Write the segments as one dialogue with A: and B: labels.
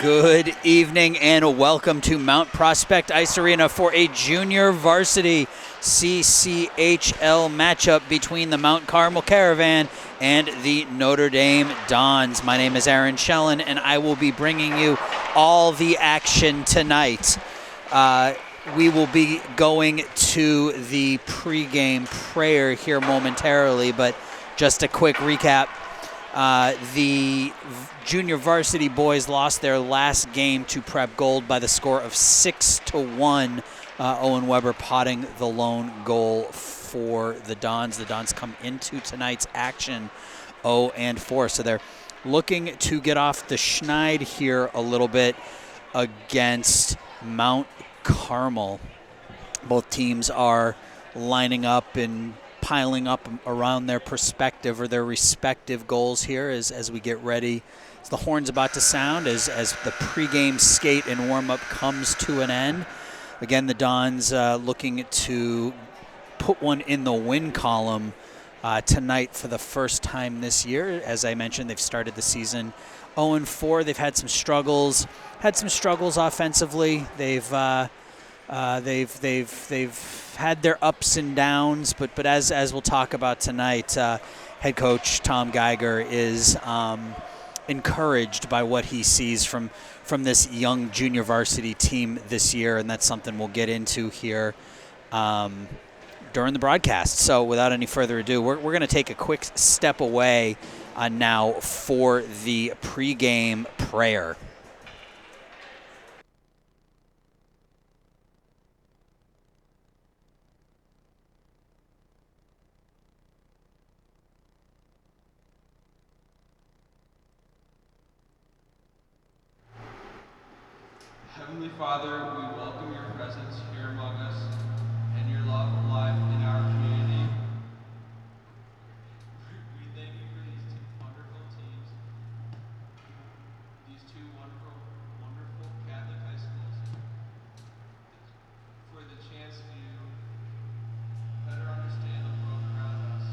A: Good evening and welcome to Mount Prospect Ice Arena for a junior varsity CCHL matchup between the Mount Carmel Caravan and the Notre Dame Dons. My name is Aaron Schellen and I will be bringing you all the action tonight. We will be going to the pregame prayer here momentarily, but just a quick recap. The junior varsity boys lost their last game to Prep Gold by the score of 6-1. Owen Weber potting the lone goal for the Dons. The Dons come into tonight's action 0-4, so they're looking to get off the schneid here a little bit against Mount Carmel. Both teams are lining up and piling up around their perspective or their respective goals here as we get ready. As the horn's about to sound, as the pregame skate and warm-up comes to an end. Again, the Dons looking to put one in the win column tonight for the first time this year. As I mentioned, they've started the season 0-4. They've had some struggles offensively. They've had their ups and downs, but as we'll talk about tonight, head coach Tom Geiger is encouraged by what he sees from this young junior varsity team this year, and that's something we'll get into here during the broadcast. So without any further ado, we're going to take a quick step away now for the pregame prayer.
B: Heavenly Father, we welcome your presence here among us and your love alive in our community. We thank you for these two wonderful teams, these two wonderful Catholic high schools, for the chance to better understand the world around us.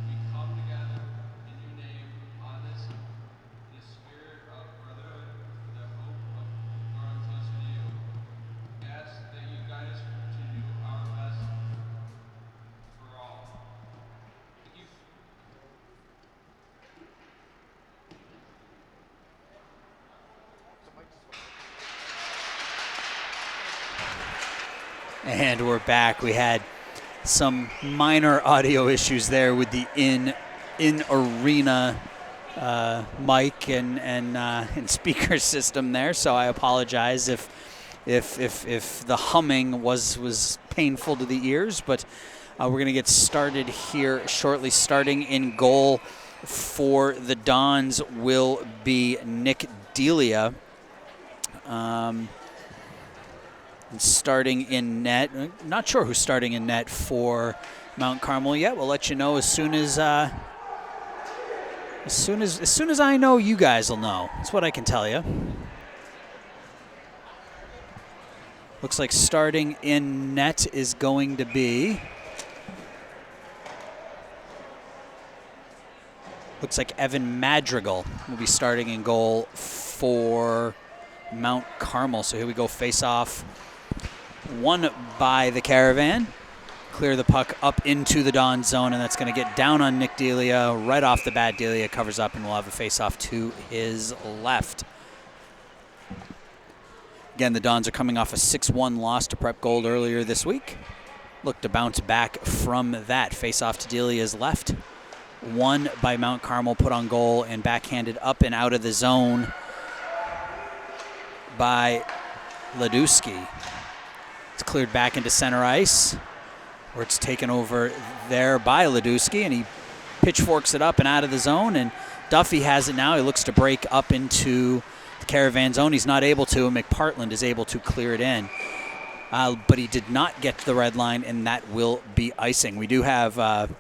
B: We come together in your name on this spirit of brotherhood, the hope of growing closer to you. We ask that you guide us to do our best for all. Thank you.
A: And we're back. We had some minor audio issues there with the in-arena mic and speaker system there, so I apologize if the humming was painful to the ears, but we're going to get started here shortly. Starting in goal for the Dons will be Nick Delia. And starting in net, not sure who's starting in net for Mount Carmel yet. We'll let you know as soon as I know, you guys will know. That's what I can tell you. Looks like starting in net is going to be, looks like Evan Madrigal will be starting in goal for Mount Carmel. So here we go, face off. Won by the Caravan. Clear the puck up into the Don zone, and that's going to get down on Nick Delia. Right off the bat, Delia covers up, and we'll have a face-off to his left. Again, the Dons are coming off a 6-1 loss to Prep Gold earlier this week. Look to bounce back from that. Face-off to Delia's left. Won by Mount Carmel, put on goal, and backhanded up and out of the zone by Ladewski. It's cleared back into center ice, where it's taken over there by Ladewski, and he pitchforks it up and out of the zone, and Duffy has it now. He looks to break up into the Caravan zone. He's not able to, and McPartland is able to clear it in. But he did not get to the red line, and that will be icing. We do have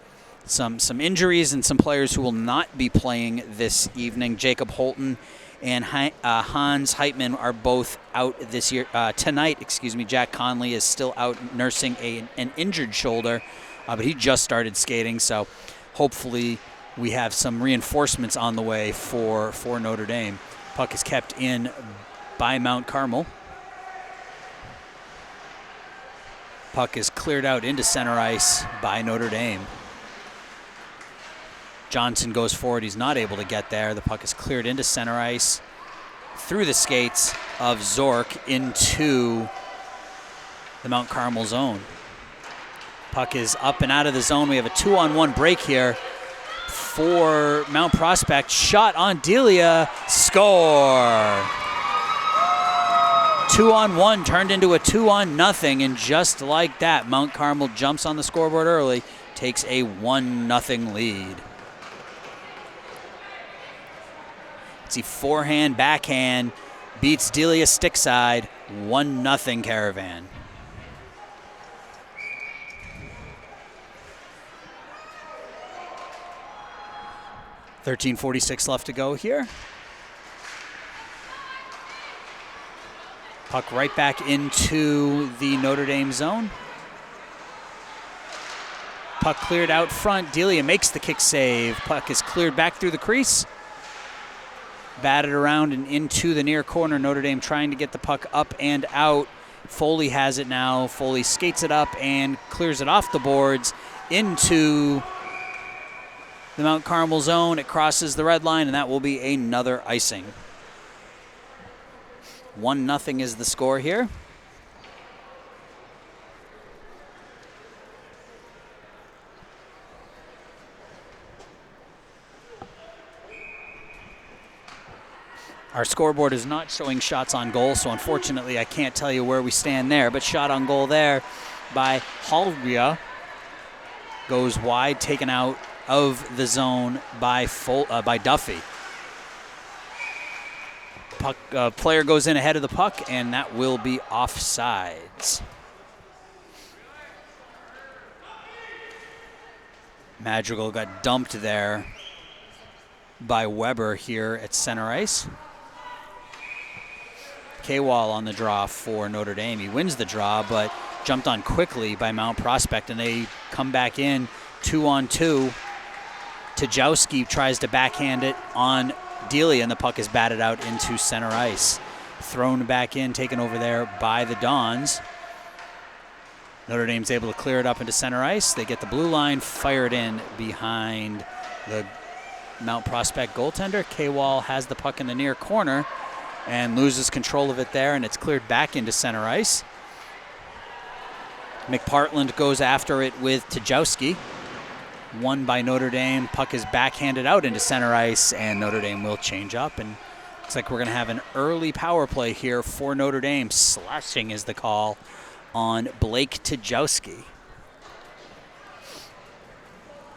A: some injuries and some players who will not be playing this evening. Jacob Holton and Hans Heitman are both out this year. Tonight, Jack Conley is still out nursing an injured shoulder, but he just started skating, so hopefully we have some reinforcements on the way for Notre Dame. Puck is kept in by Mount Carmel. Puck is cleared out into center ice by Notre Dame. Johnson goes forward. He's not able to get there. The puck is cleared into center ice through the skates of Zork into the Mount Carmel zone. Puck is up and out of the zone. We have a 2-on-1 break here for Mount Prospect. Shot on Delia. Score! 2-on-1 turned into a 2-on-0, and just like that, Mount Carmel jumps on the scoreboard early, takes a 1-0 lead. It's a forehand, backhand, beats Delia stick side, 1-0 Caravan. .46 left to go here. Puck right back into the Notre Dame zone. Puck cleared out front. Delia makes the kick save. Puck is cleared back through the crease. Batted around and into the near corner. Notre Dame trying to get the puck up and out. Foley has it now. Foley skates it up and clears it off the boards into the Mount Carmel zone. It crosses the red line, and that will be another icing. 1-0 is the score here. Our scoreboard is not showing shots on goal, so unfortunately I can't tell you where we stand there. But shot on goal there by Halvia goes wide, taken out of the zone by Duffy. Puck, player goes in ahead of the puck, and that will be offsides. Madrigal got dumped there by Weber here at center ice. K-Wall on the draw for Notre Dame. He wins the draw, but jumped on quickly by Mount Prospect, and they come back in 2-on-2. Tajowski tries to backhand it on Delia, and the puck is batted out into center ice. Thrown back in, taken over there by the Dons. Notre Dame's able to clear it up into center ice. They get the blue line, fire it in behind the Mount Prospect goaltender. K-Wall has the puck in the near corner and loses control of it there, and it's cleared back into center ice. McPartland goes after it with Tajowski. Won by Notre Dame. Puck is backhanded out into center ice, and Notre Dame will change up. And looks like we're going to have an early power play here for Notre Dame. Slashing is the call on Blake Tajowski.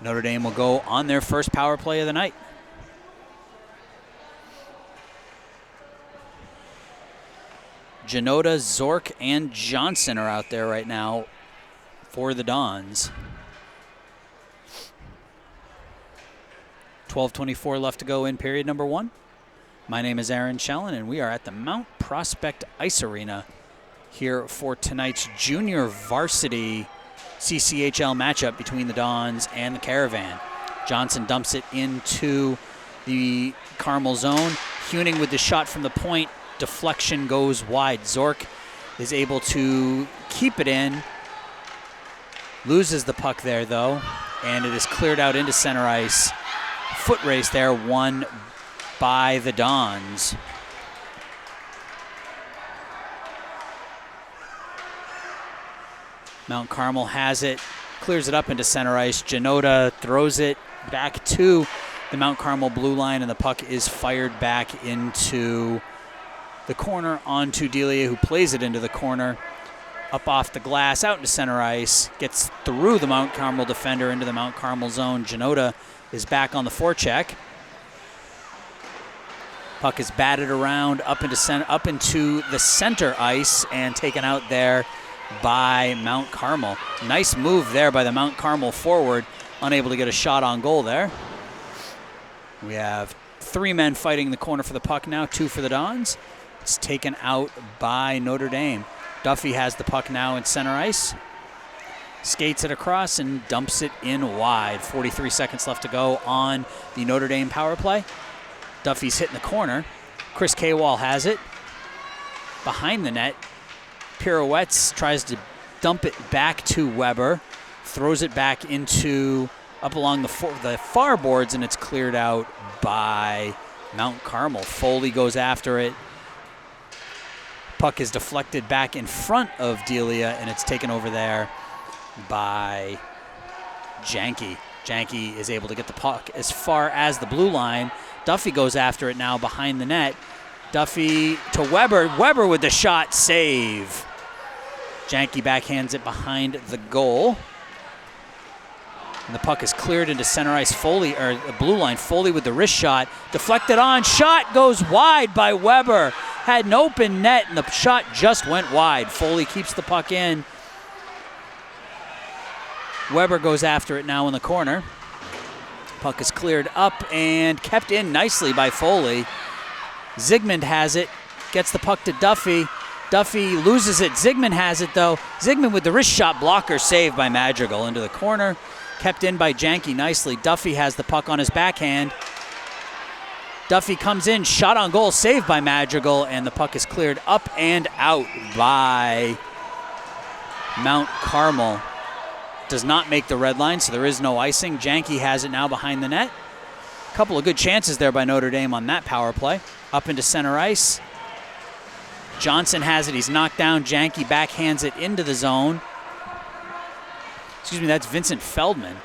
A: Notre Dame will go on their first power play of the night. Janota, Zork, and Johnson are out there right now for the Dons. 12:24 left to go in period number 1. My name is Aaron Shellen, and we are at the Mount Prospect Ice Arena here for tonight's junior varsity CCHL matchup between the Dons and the Caravan. Johnson dumps it into the Carmel zone. Huning with the shot from the point. Deflection goes wide. Zork is able to keep it in. Loses the puck there, though, and it is cleared out into center ice. Foot race there, won by the Dons. Mount Carmel has it, clears it up into center ice. Janota throws it back to the Mount Carmel blue line, and the puck is fired back into the corner onto Delia, who plays it into the corner. Up off the glass, out into center ice, gets through the Mount Carmel defender into the Mount Carmel zone. Janota is back on the forecheck. Puck is batted around up into the center ice and taken out there by Mount Carmel. Nice move there by the Mount Carmel forward, unable to get a shot on goal there. We have 3 men fighting the corner for the puck now, 2 for the Dons. It's taken out by Notre Dame. Duffy has the puck now in center ice. Skates it across and dumps it in wide. 43 seconds left to go on the Notre Dame power play. Duffy's hitting the corner. Chris K-Wall has it. behind the net. Pirouettes, tries to dump it back to Weber, throws it back into up along the far boards, and it's cleared out by Mount Carmel. Foley goes after it. Puck is deflected back in front of Delia, and it's taken over there by Janke. Janke is able to get the puck as far as the blue line. Duffy goes after it now behind the net. Duffy to Weber. Weber with the shot, save. Janke backhands it behind the goal. And the puck is cleared into center ice. Foley, or the blue line. Foley with the wrist shot. Deflected on. Shot goes wide by Weber. Had an open net, and the shot just went wide. Foley keeps the puck in. Weber goes after it now in the corner. Puck is cleared up and kept in nicely by Foley. Zygmunt has it. Gets the puck to Duffy. Duffy loses it. Zygmunt has it, though. Zygmunt with the wrist shot, blocker saved by Madrigal into the corner. Kept in by Janke nicely. Duffy has the puck on his backhand. Duffy comes in, shot on goal, saved by Madrigal, and the puck is cleared up and out by Mount Carmel. Does not make the red line, so there is no icing. Janke has it now behind the net. A couple of good chances there by Notre Dame on that power play. Up into center ice. Johnson has it. He's knocked down. Janke backhands it into the zone. Excuse me, that's Vincent Feldman.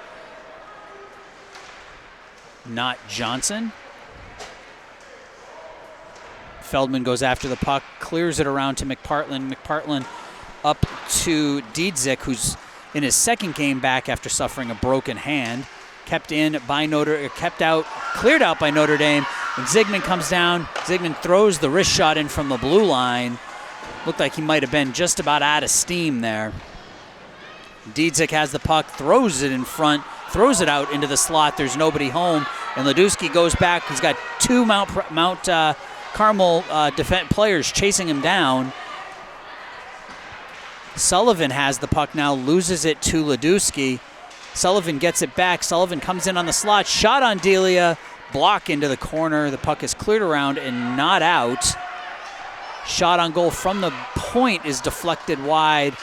A: Not Johnson. Feldman goes after the puck, clears it around to McPartland. McPartland up to Diedzik, who's in his second game back after suffering a broken hand. Cleared out by Notre Dame. And Zygmunt comes down. Zygmunt throws the wrist shot in from the blue line. Looked like he might have been just about out of steam there. Diedzik has the puck, throws it in front, throws it out into the slot. There's nobody home. And Ledusky goes back. He's got two Mount Carmel players chasing him down. Sullivan has the puck now, loses it to Ledusky. Sullivan gets it back. Sullivan comes in on the slot, shot on Delia, block into the corner. The puck is cleared around and not out. Shot on goal from the point is deflected wide.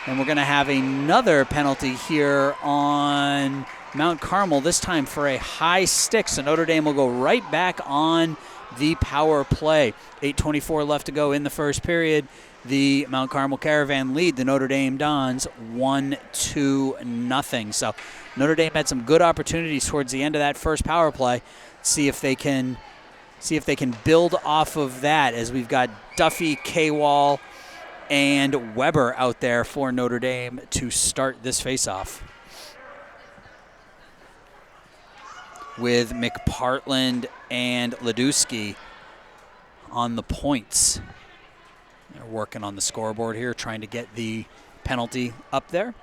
A: And we're going to have another penalty here on Mount Carmel, this time for a high stick. So Notre Dame will go right back on the power play. 8:24 left to go in the first period. The Mount Carmel Caravan lead the Notre Dame Dons 1-0. So Notre Dame had some good opportunities towards the end of that first power play. See if they can build off of that, as we've got Duffy, K-Wall, and Weber out there for Notre Dame to start this faceoff. With McPartland and Ledusky on the points. They're working on the scoreboard here, trying to get the penalty up there.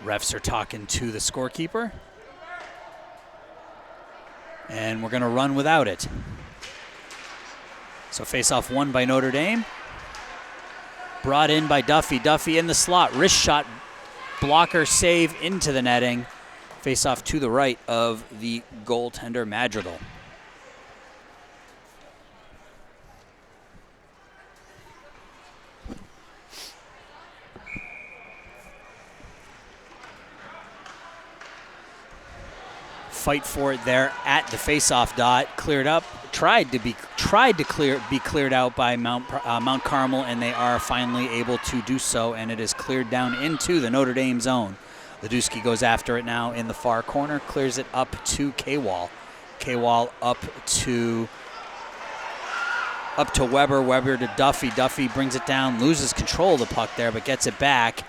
A: Refs are talking to the scorekeeper. And we're going to run without it. So face-off won by Notre Dame. Brought in by Duffy. Duffy in the slot. Wrist shot. Blocker save into the netting. Face-off to the right of the goaltender Madrigal. Fight for it there at the face-off dot. Cleared up. Tried to be cleared out by Mount Carmel, and they are finally able to do so, and it is cleared down into the Notre Dame zone. Ledusky goes after it now in the far corner, clears it up to K-Wall. K-Wall up to Weber. Weber to Duffy. Duffy brings it down, loses control of the puck there, but gets it back.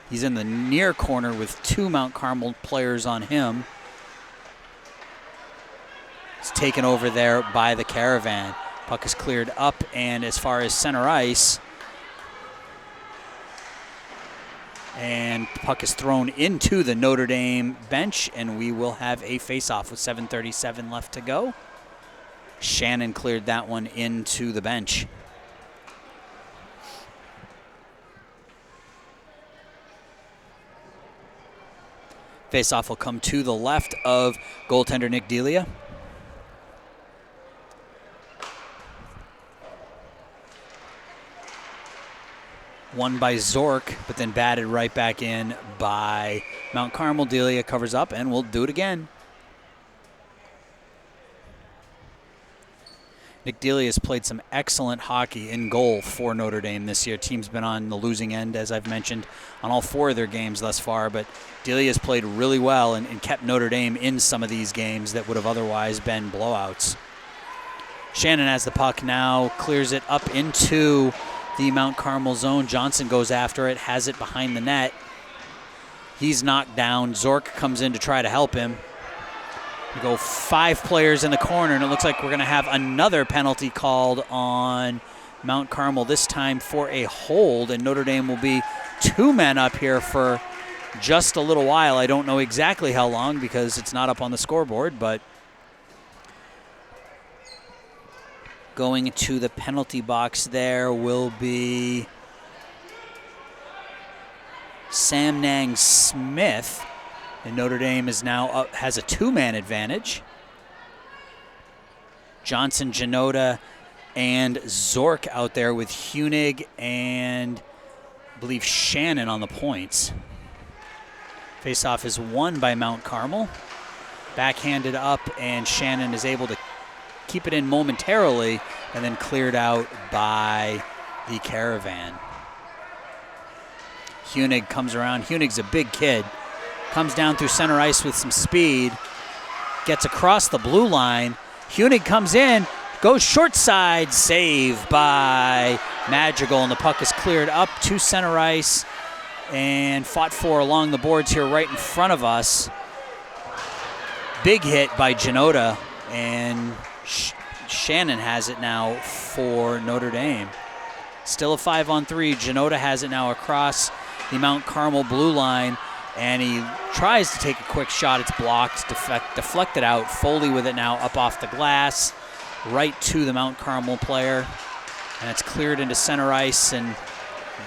A: He's in the near corner with two Mount Carmel players on him. It's taken over there by the Caravan. Puck is cleared up, and as far as center ice, and puck is thrown into the Notre Dame bench, and we will have a face-off with 7:37 left to go. Shannon cleared that one into the bench. Face-off will come to the left of goaltender Nick Delia. Won by Zork, but then batted right back in by Mount Carmel. Delia covers up, and we'll do it again. Nick Delia has played some excellent hockey in goal for Notre Dame this year. Team's been on the losing end, as I've mentioned, on all 4 of their games thus far, but Delia has played really well and kept Notre Dame in some of these games that would have otherwise been blowouts. Shannon has the puck now, clears it up into the Mount Carmel zone. Johnson goes after it, has it behind the net. He's knocked down. Zork comes in to try to help him. We go 5 players in the corner, and it looks like we're going to have another penalty called on Mount Carmel, this time for a hold, and Notre Dame will be 2 men up here for just a little while. I don't know exactly how long because it's not up on the scoreboard, but going to the penalty box there will be Sam Nang Smith. And Notre Dame is now up, has a 2-man advantage. Johnson, Janota, and Zork out there with Hunig and I believe Shannon on the points. Faceoff is won by Mount Carmel. Backhanded up, and Shannon is able to keep it in momentarily and then cleared out by the Caravan. Hunig comes around. Hunig's a big kid. Comes down through center ice with some speed. Gets across the blue line. Hunig comes in. Goes short side. Save by Madrigal. And the puck is cleared up to center ice and fought for along the boards here right in front of us. Big hit by Janota. And Shannon has it now for Notre Dame. Still a 5-on-3. Janota has it now across the Mount Carmel blue line. And he tries to take a quick shot. It's blocked, deflected out. Foley with it now up off the glass, right to the Mount Carmel player. And it's cleared into center ice, and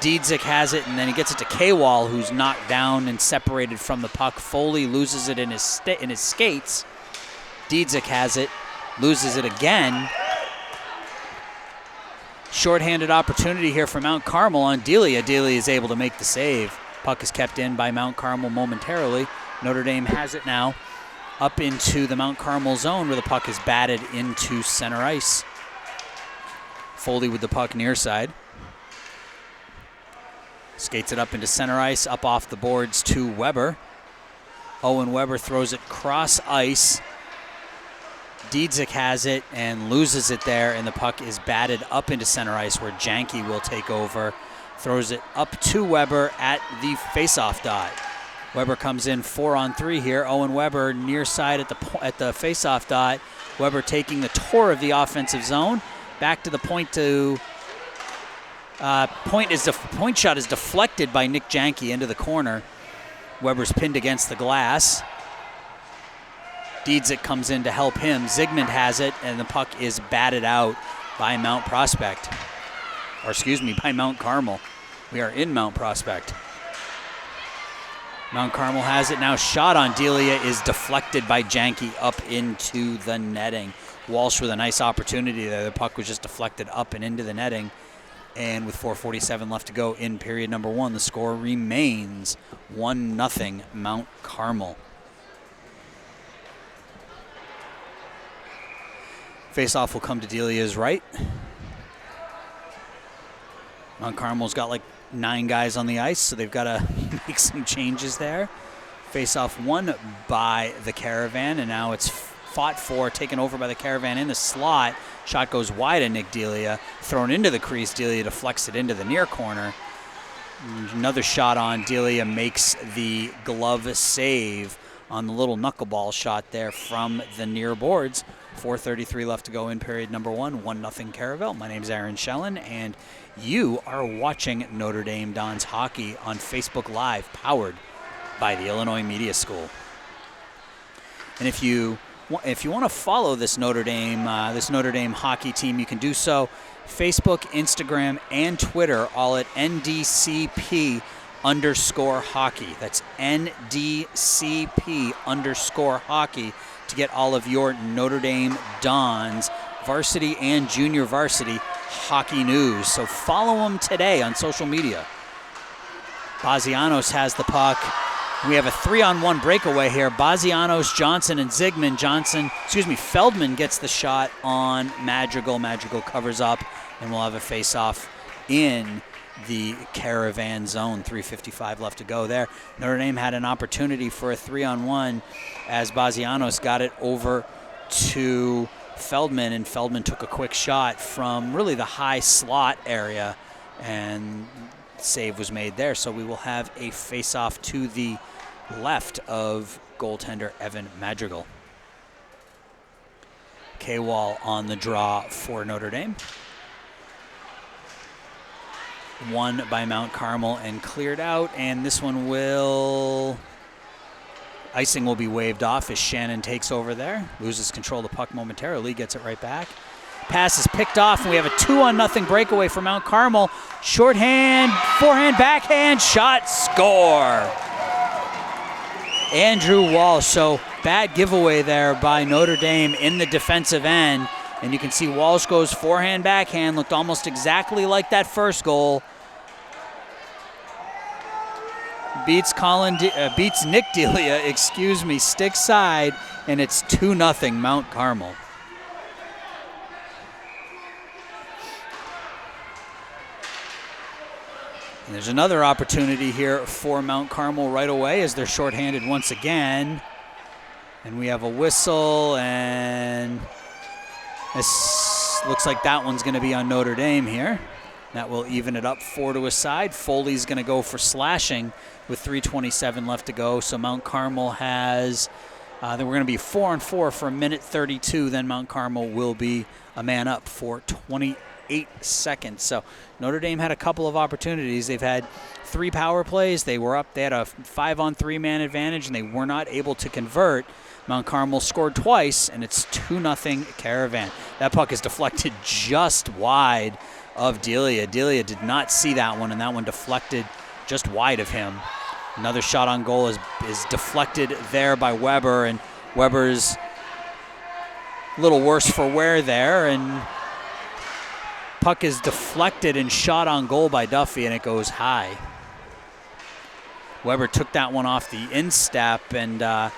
A: Diedzik has it, and then he gets it to K-Wall, who's knocked down and separated from the puck. Foley loses it in his skates. Diedzik has it, loses it again. Shorthanded opportunity here for Mount Carmel on Delia. Delia is able to make the save. Puck is kept in by Mount Carmel momentarily. Notre Dame has it now up into the Mount Carmel zone where the puck is batted into center ice. Foley with the puck near side. Skates it up into center ice, up off the boards to Weber. Owen Weber throws it cross ice. Diedzik has it and loses it there, and the puck is batted up into center ice where Janke will take over. Throws it up to Weber at the face-off dot. Weber comes in 4-on-3 here. Owen Weber near side at the face-off dot. Weber taking the tour of the offensive zone. Back to the point to point shot is deflected by Nick Janke into the corner. Weber's pinned against the glass. Diedzik comes in to help him. Zygmunt has it, and the puck is batted out by Mount Prospect. Or excuse me, by Mount Carmel. We are in Mount Prospect. Mount Carmel has it now. Shot on Delia is deflected by Janke up into the netting. Walsh with a nice opportunity there. The puck was just deflected up and into the netting. And with 4:47 left to go in period number 1, the score remains 1-0 Mount Carmel. Face-off will come to Delia's right. Mount Carmel's got like 9 guys on the ice, so they've got to make some changes there. Face-off won by the Caravan, and now it's fought for, taken over by the Caravan in the slot. Shot goes wide at Nick Delia, thrown into the crease. Delia deflects it into the near corner. Another shot on. Delia makes the glove save on the little knuckleball shot there from the near boards. 4:33 left to go in period number 1. 1-0 Caravel. My name's Aaron Schellen, and you are watching Notre Dame Dons hockey on Facebook Live, powered by the Illinois Media School. And if you want to follow this Notre Dame hockey team, you can do so. Facebook, Instagram, and Twitter, all at NDCP NDCP_hockey. That's NDCP_hockey to get all of your Notre Dame Dons varsity and junior varsity hockey news. So follow them today on social media. Bazianos has the puck. We have a 3-on-1 breakaway here. Bazianos, Johnson, and Zygmunt. Feldman gets the shot on Madrigal. Madrigal covers up, and we'll have a face-off in the Caravan zone. 3:55 left to go there. Notre Dame had an opportunity for a 3-on-1 as Bazianos got it over to Feldman, and Feldman took a quick shot from really the high slot area, and save was made there. So we will have a face-off to the left of goaltender Evan Madrigal. K-Wall on the draw for Notre Dame. Won by Mount Carmel and cleared out, and this one icing will be waved off as Shannon takes over there, loses control of the puck momentarily, gets it right back. Pass is picked off, and we have a 2-0 breakaway for Mount Carmel. Shorthand, forehand, backhand, shot, score. Andrew Walsh. So bad giveaway there by Notre Dame in the defensive end. And you can see Walsh goes forehand, backhand, looked almost exactly like that first goal. Beats Nick Delia, stick side, and it's 2-0 Mount Carmel. And there's another opportunity here for Mount Carmel right away as they're shorthanded once again. And we have a whistle, and this looks like that one's going to be on Notre Dame here. That will even it up 4 to a side. Foley's going to go for slashing with 3:27 left to go. So Mount Carmel has, we're going to be 4-on-4 for a minute 32. Then Mount Carmel will be a man up for 28 seconds. So Notre Dame had a couple of opportunities. They've had 3 power plays. They were up. They had a 5-on-3 man advantage, and they were not able to convert. Mount Carmel scored twice, and it's 2-0 Caravan. That puck is deflected just wide of Delia. Delia did not see that one, and that one deflected just wide of him. Another shot on goal is deflected there by Weber, and Weber's a little worse for wear there, and puck is deflected and shot on goal by Duffy, and it goes high. Weber took that one off the instep, and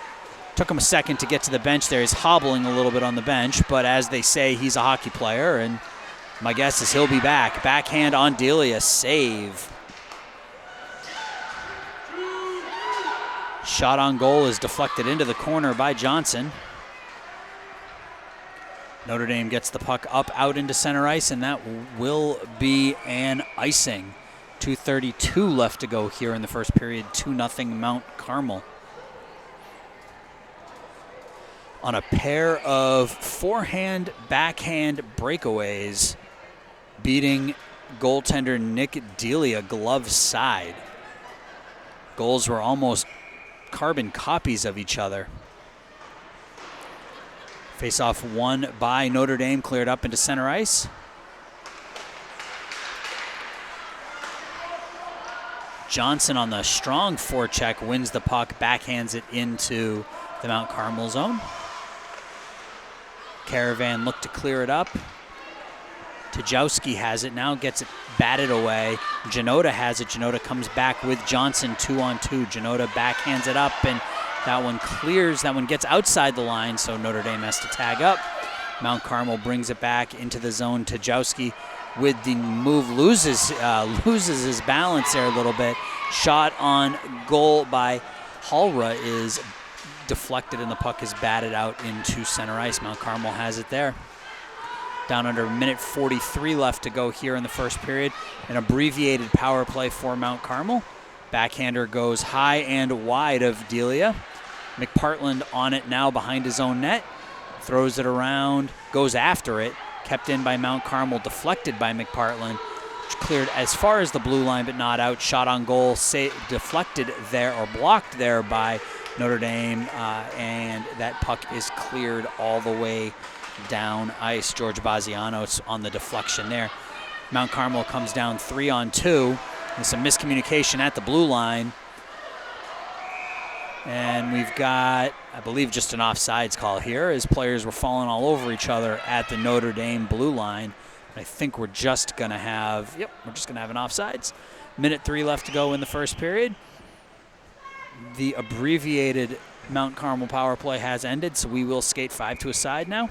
A: took him a second to get to the bench there. He's hobbling a little bit on the bench, but as they say, he's a hockey player, and my guess is he'll be back. Backhand on Delia, save. Shot on goal is deflected into the corner by Johnson. Notre Dame gets the puck up out into center ice, and that will be an icing. 2:32 left to go here in the first period. 2-0 Mount Carmel. On a pair of forehand, backhand breakaways, beating goaltender Nick Delia glove side. Goals were almost carbon copies of each other. Face-off won by Notre Dame, cleared up into center ice. Johnson on the strong forecheck wins the puck, backhands it into the Mount Carmel zone. Caravan looked to clear it up. Tajowski has it now, gets it batted away. Janota has it. Janota comes back with Johnson 2-on-2. Janota backhands it up, and that one clears. That one gets outside the line, so Notre Dame has to tag up. Mount Carmel brings it back into the zone. Tajowski with the move loses his balance there a little bit. Shot on goal by Halra is deflected, and the puck is batted out into center ice. Mount Carmel has it there. Down under a minute 43 left to go here in the first period. An abbreviated power play for Mount Carmel. Backhander goes high and wide of Delia. McPartland on it now behind his own net. Throws it around, goes after it. Kept in by Mount Carmel, deflected by McPartland. Cleared as far as the blue line, but not out. Shot on goal, deflected there or blocked there by Notre Dame, and that puck is cleared all the way down ice. George Bazianos on the deflection there. Mount Carmel comes down 3-on-2. There's some miscommunication at the blue line. And we've got, I believe, just an offsides call here as players were falling all over each other at the Notre Dame blue line. I think we're just going to have, we're just going to have an offsides. Minute 3 left to go in the first period. The abbreviated Mount Carmel power play has ended, so we will skate 5 to a side now.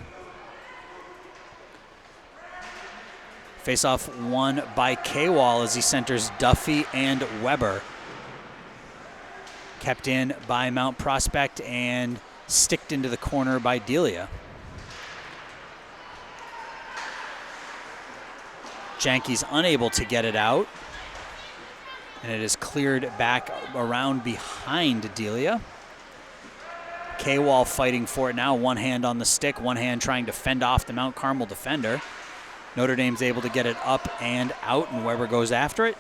A: Face-off won by K-Wall as he centers Duffy and Weber. Kept in by Mount Prospect and sticked into the corner by Delia. Janke's unable to get it out. And it is cleared back around behind Delia. K-Wall fighting for it now. One hand on the stick, one hand trying to fend off the Mount Carmel defender. Notre Dame's able to get it up and out, and Weber goes after it.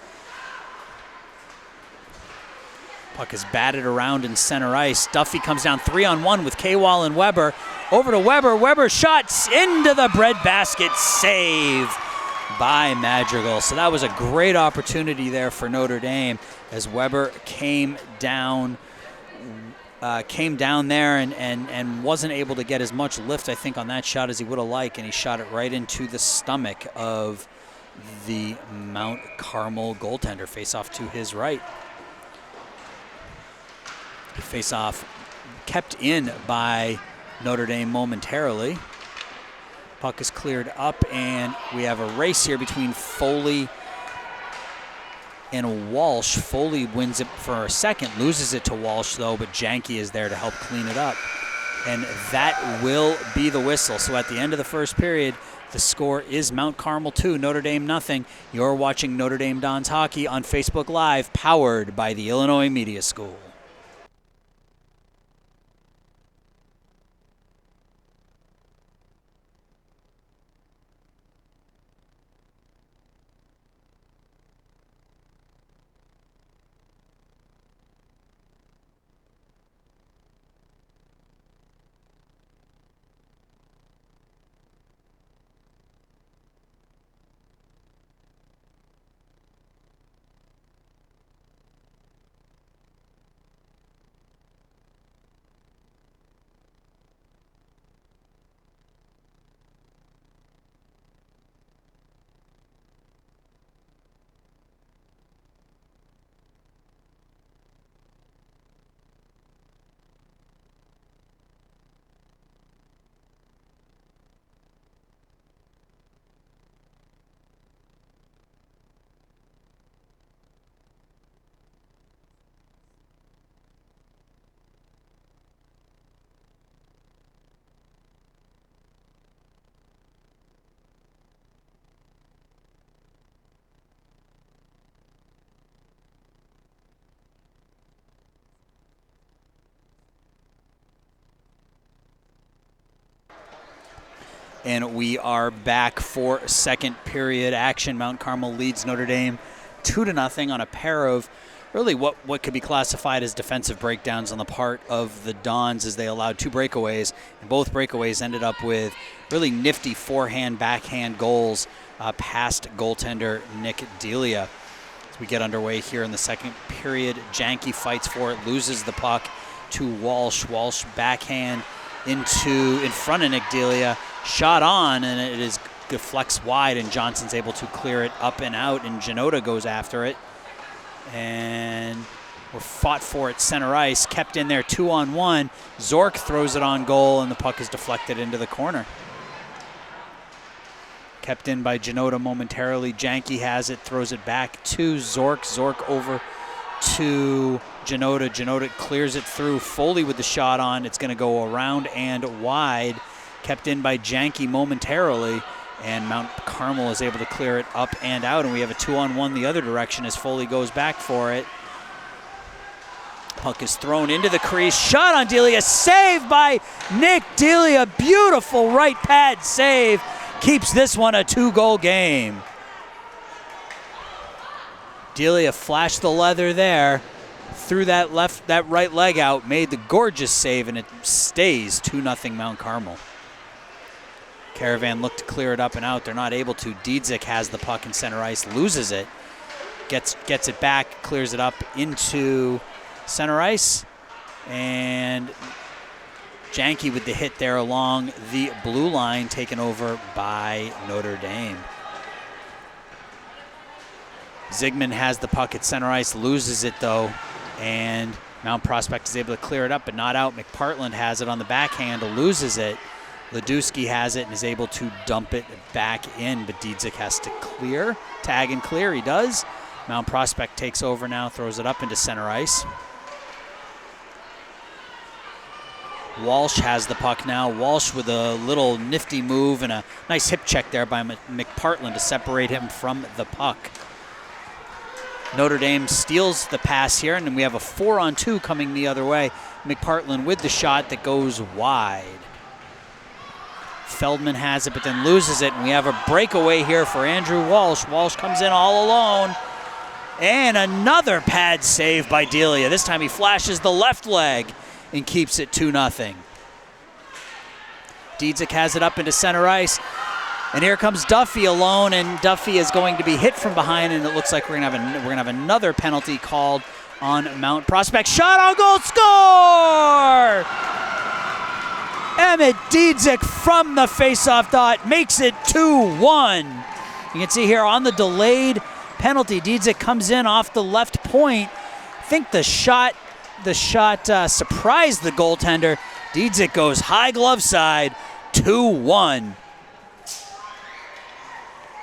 A: Puck is batted around in center ice. Duffy comes down 3-on-1 with K-Wall and Weber. Over to Weber. Weber shots into the breadbasket. Save by Madrigal. So that was a great opportunity there for Notre Dame as Weber came down there and wasn't able to get as much lift, I think, on that shot as he would have liked, and he shot it right into the stomach of the Mount Carmel goaltender. Face-off to his right. Face-off kept in by Notre Dame momentarily. Puck is cleared up, and we have a race here between Foley and Walsh. Foley wins it for a second, loses it to Walsh, though, but Janke is there to help clean it up. And that will be the whistle. So at the end of the first period, the score is Mount Carmel 2, Notre Dame nothing. You're watching Notre Dame Dons Hockey on Facebook Live, powered by the Illinois Media School. And we are back for second period action. Mount Carmel leads Notre Dame 2-0 on a pair of really what could be classified as defensive breakdowns on the part of the Dons as they allowed 2 breakaways. And both breakaways ended up with really nifty forehand, backhand goals past goaltender Nick Delia. As we get underway here in the second period, Janke fights for it, loses the puck to Walsh. Walsh backhand in front of Nick Delia. Shot on, and it deflects wide, and Johnson's able to clear it up and out, and Janota goes after it. And we're fought for it center ice, kept in there 2-on-1. Zork throws it on goal, and the puck is deflected into the corner. Kept in by Janota momentarily. Janke has it, throws it back to Zork. Zork over to Janota. Janota clears it through. Foley with the shot on. It's going to go around and wide. Kept in by Janke momentarily, and Mount Carmel is able to clear it up and out, and we have a 2-on-1 the other direction as Foley goes back for it. Puck is thrown into the crease. Shot on Delia. Save by Nick Delia. Beautiful right pad save. Keeps this one a 2-goal game. Delia flashed the leather there. Threw that right leg out. Made the gorgeous save, and it stays 2-0 Mount Carmel. Caravan looked to clear it up and out. They're not able to. Diedzik has the puck in center ice, loses it. gets it back, clears it up into center ice, and Janke with the hit there along the blue line, taken over by Notre Dame. Zygmunt has the puck at center ice, loses it though, and Mount Prospect is able to clear it up, but not out. McPartland has it on the backhand, loses it. Ledusky has it and is able to dump it back in, but Diedzik has to clear, tag and clear, he does. Mount Prospect takes over now, throws it up into center ice. Walsh has the puck now. Walsh with a little nifty move and a nice hip check there by McPartland to separate him from the puck. Notre Dame steals the pass here, and then we have a 4-on-2 coming the other way. McPartland with the shot that goes wide. Feldman has it, but then loses it, and we have a breakaway here for Andrew Walsh. Walsh comes in all alone, and another pad save by Delia. This time he flashes the left leg and keeps it 2-0. Diedzik has it up into center ice, and here comes Duffy alone, and Duffy is going to be hit from behind, and it looks like we're gonna have another penalty called on Mount Prospect. Shot on goal, score! Emmett Diedzik from the faceoff dot makes it 2-1. You can see here on the delayed penalty, Diedzik comes in off the left point. I think the shot surprised the goaltender. Diedzik goes high glove side, 2-1.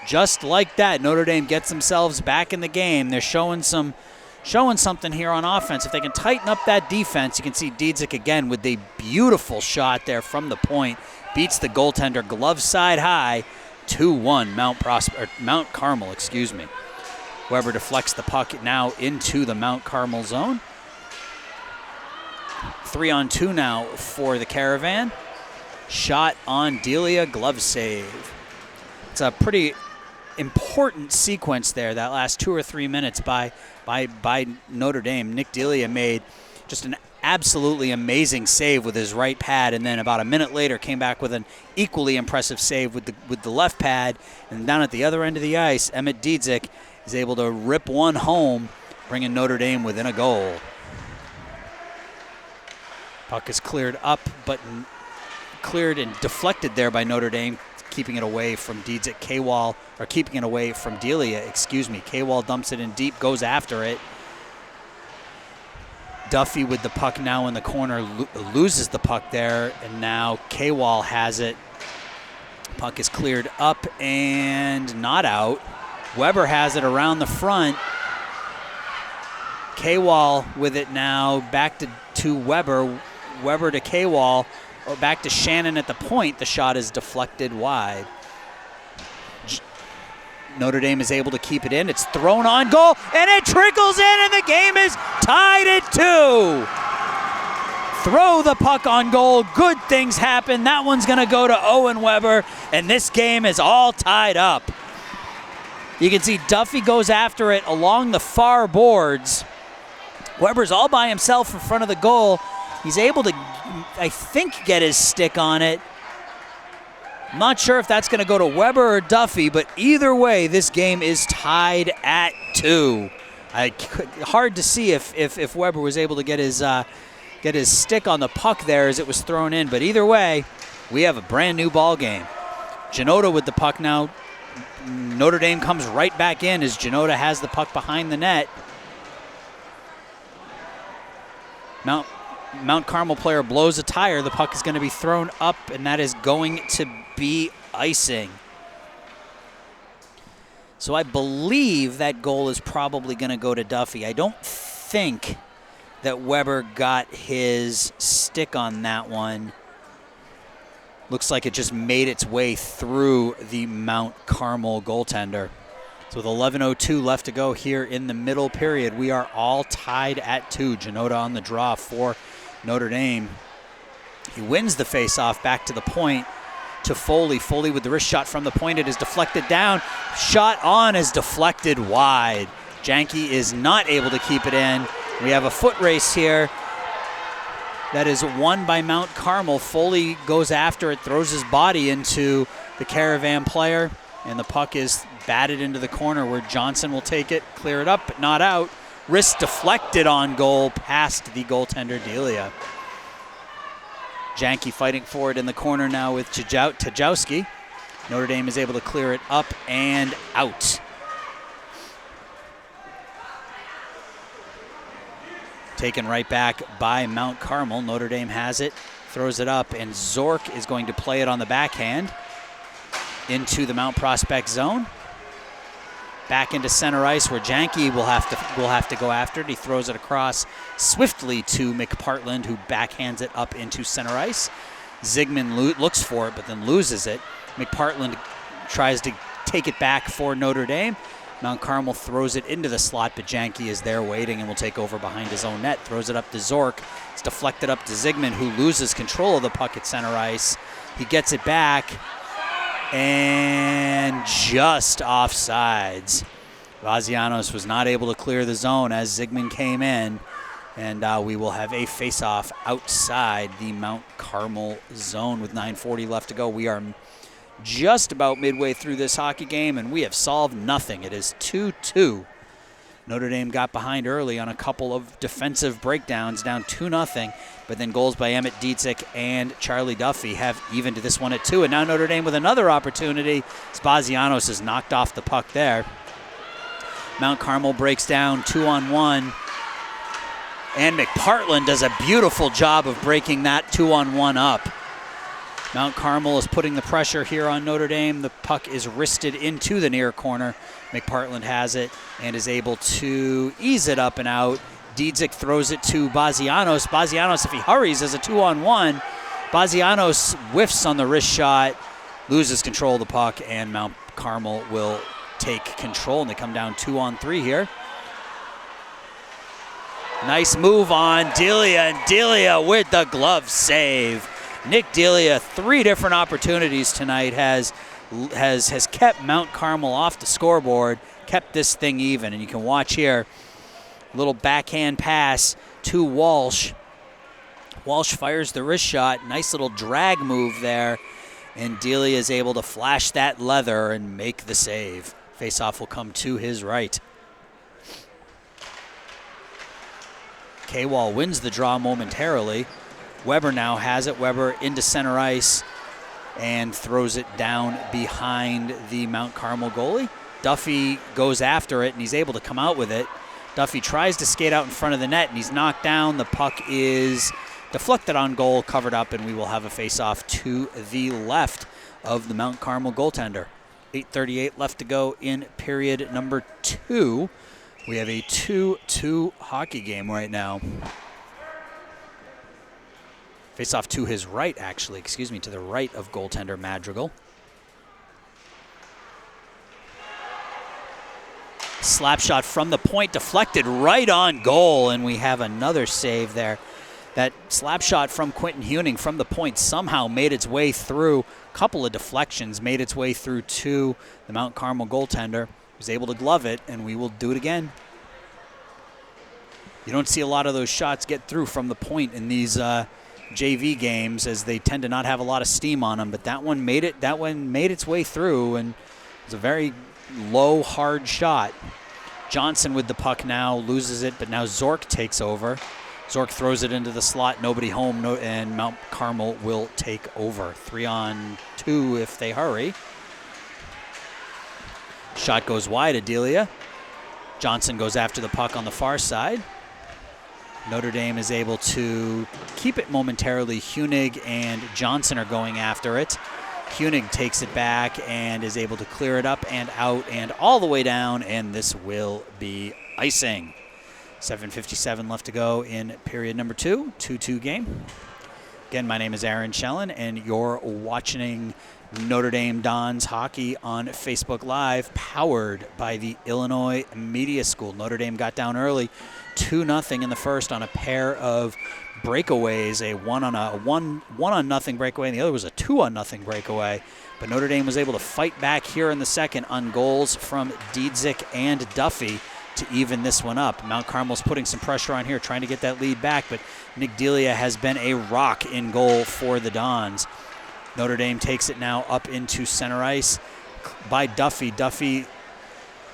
A: Just like that, Notre Dame gets themselves back in the game. They're showing something here on offense. If they can tighten up that defense, you can see Diedzik again with a beautiful shot there from the point. Beats the goaltender glove side high, 2-1 Mount Carmel, excuse me. Weber deflects the puck now into the Mount Carmel zone. 3-on-2 now for the Caravan. Shot on Delia, glove save. It's a pretty important sequence there, that last 2 or 3 minutes by Notre Dame. Nick Delia made just an absolutely amazing save with his right pad, and then about a minute later came back with an equally impressive save with the left pad. And down at the other end of the ice, Emmett Diedzik is able to rip one home, bringing Notre Dame within a goal. Puck is cleared up, but cleared and deflected there by Notre Dame, keeping it away from Diedzik. Keeping it away from Delia, excuse me. K-Wall dumps it in deep, goes after it. Duffy with the puck now in the corner, loses the puck there, and now K-Wall has it. Puck is cleared up and not out. Weber has it around the front. K-Wall with it now, back to Weber. Weber to K-Wall, back to Shannon at the point. The shot is deflected wide. Notre Dame is able to keep it in. It's thrown on goal, and it trickles in, and the game is tied at 2. Throw the puck on goal. Good things happen. That one's going to go to Owen Weber, and this game is all tied up. You can see Duffy goes after it along the far boards. Weber's all by himself in front of the goal. He's able to, I think, get his stick on it. I'm not sure if that's going to go to Weber or Duffy, but either way, this game is tied at 2. Hard to see if Weber was able to get his stick on the puck there as it was thrown in, but either way, we have a brand new ball game. Janota with the puck now. Notre Dame comes right back in as Janota has the puck behind the net. Mount Carmel player blows a tire. The puck is going to be thrown up, and that is going to be icing. So I believe that goal is probably going to go to Duffy. I don't think that Weber got his stick on that one. Looks like it just made its way through the Mount Carmel goaltender. So with 11:02 left to go here in the middle period, we are all tied at 2. Janota on the draw for Notre Dame. He wins the faceoff back to the point to Foley. Foley with the wrist shot from the point. It is deflected down. Shot on is deflected wide. Janke is not able to keep it in. We have a foot race here that is won by Mount Carmel. Foley goes after it, throws his body into the Caravan player, and the puck is batted into the corner where Johnson will take it, clear it up, but not out. Wrist deflected on goal past the goaltender, Delia. Janke fighting for it in the corner now with Tajowski. Notre Dame is able to clear it up and out. Taken right back by Mount Carmel. Notre Dame has it, throws it up, and Zork is going to play it on the backhand into the Mount Prospect zone. Back into center ice where Janke will have to go after it. He throws it across swiftly to McPartland, who backhands it up into center ice. Zigman looks for it, but then loses it. McPartland tries to take it back for Notre Dame. Mount Carmel throws it into the slot, but Janke is there waiting and will take over behind his own net. Throws it up to Zork. It's deflected up to Zigman, who loses control of the puck at center ice. He gets it back, and just offsides. Vazianos was not able to clear the zone as Zigman came in, and we will have a face-off outside the Mount Carmel zone with 9:40 left to go. We are just about midway through this hockey game, and we have solved nothing. It is 2-2. Notre Dame got behind early on a couple of defensive breakdowns, down 2-0, but then goals by Emmett Dietzick and Charlie Duffy have evened this one at 2. And now Notre Dame with another opportunity. Spazianos has knocked off the puck there. Mount Carmel breaks down 2-on-1, and McPartland does a beautiful job of breaking that 2-on-1 up. Mount Carmel is putting the pressure here on Notre Dame. The puck is wristed into the near corner. McPartland has it and is able to ease it up and out. Dietzick throws it to Bazianos. Bazianos, if he hurries, is a 2-on-1. Bazianos whiffs on the wrist shot, loses control of the puck, and Mount Carmel will take control, and they come down 2-on-3 here. Nice move on Delia, and Delia with the glove save. Nick Delia, 3 different opportunities tonight, has kept Mount Carmel off the scoreboard, kept this thing even. And you can watch here, little backhand pass to Walsh. Walsh fires the wrist shot, nice little drag move there, and Delia is able to flash that leather and make the save. Faceoff will come to his right. K-Wall wins the draw momentarily. Weber now has it. Weber into center ice and throws it down behind the Mount Carmel goalie. Duffy goes after it, and he's able to come out with it. Duffy tries to skate out in front of the net, and he's knocked down. The puck is deflected on goal, covered up, and we will have a face-off to the left of the Mount Carmel goaltender. 8:38 left to go in period number 2. We have a 2-2 hockey game right now. Face-off to his right, actually, to the right of goaltender Madrigal. Slap shot from the point, deflected right on goal, and we have another save there. That slap shot from Quentin Huning from the point somehow made its way through a couple of deflections, made its way through to the Mount Carmel goaltender. Was able to glove it, and we will do it again. You don't see a lot of those shots get through from the point in these JV games, as they tend to not have a lot of steam on them, but that one made its way through, and it was a very low, hard shot. Johnson with the puck now, loses it, but now Zork takes over. Zork throws it into the slot, nobody home, and Mount Carmel will take over. 3-on-2 if they hurry. Shot goes wide, Adelia. Johnson goes after the puck on the far side. Notre Dame is able to keep it momentarily. Hunig and Johnson are going after it. Hunig takes it back and is able to clear it up and out and all the way down, and this will be icing. 7:57 left to go in period number 2, 2-2 game. Again, my name is Aaron Schellen, and you're watching Notre Dame Dons hockey on Facebook Live, powered by the Illinois Media School. Notre Dame got down early, 2-0 in the first on a pair of breakaways, a one on nothing breakaway, and the other was a 2-0 breakaway. But Notre Dame was able to fight back here in the second on goals from Dietzick and Duffy to even this one up. Mount Carmel's putting some pressure on here, trying to get that lead back, but Nick Delia has been a rock in goal for the Dons. Notre Dame takes it now up into center ice. by Duffy. Duffy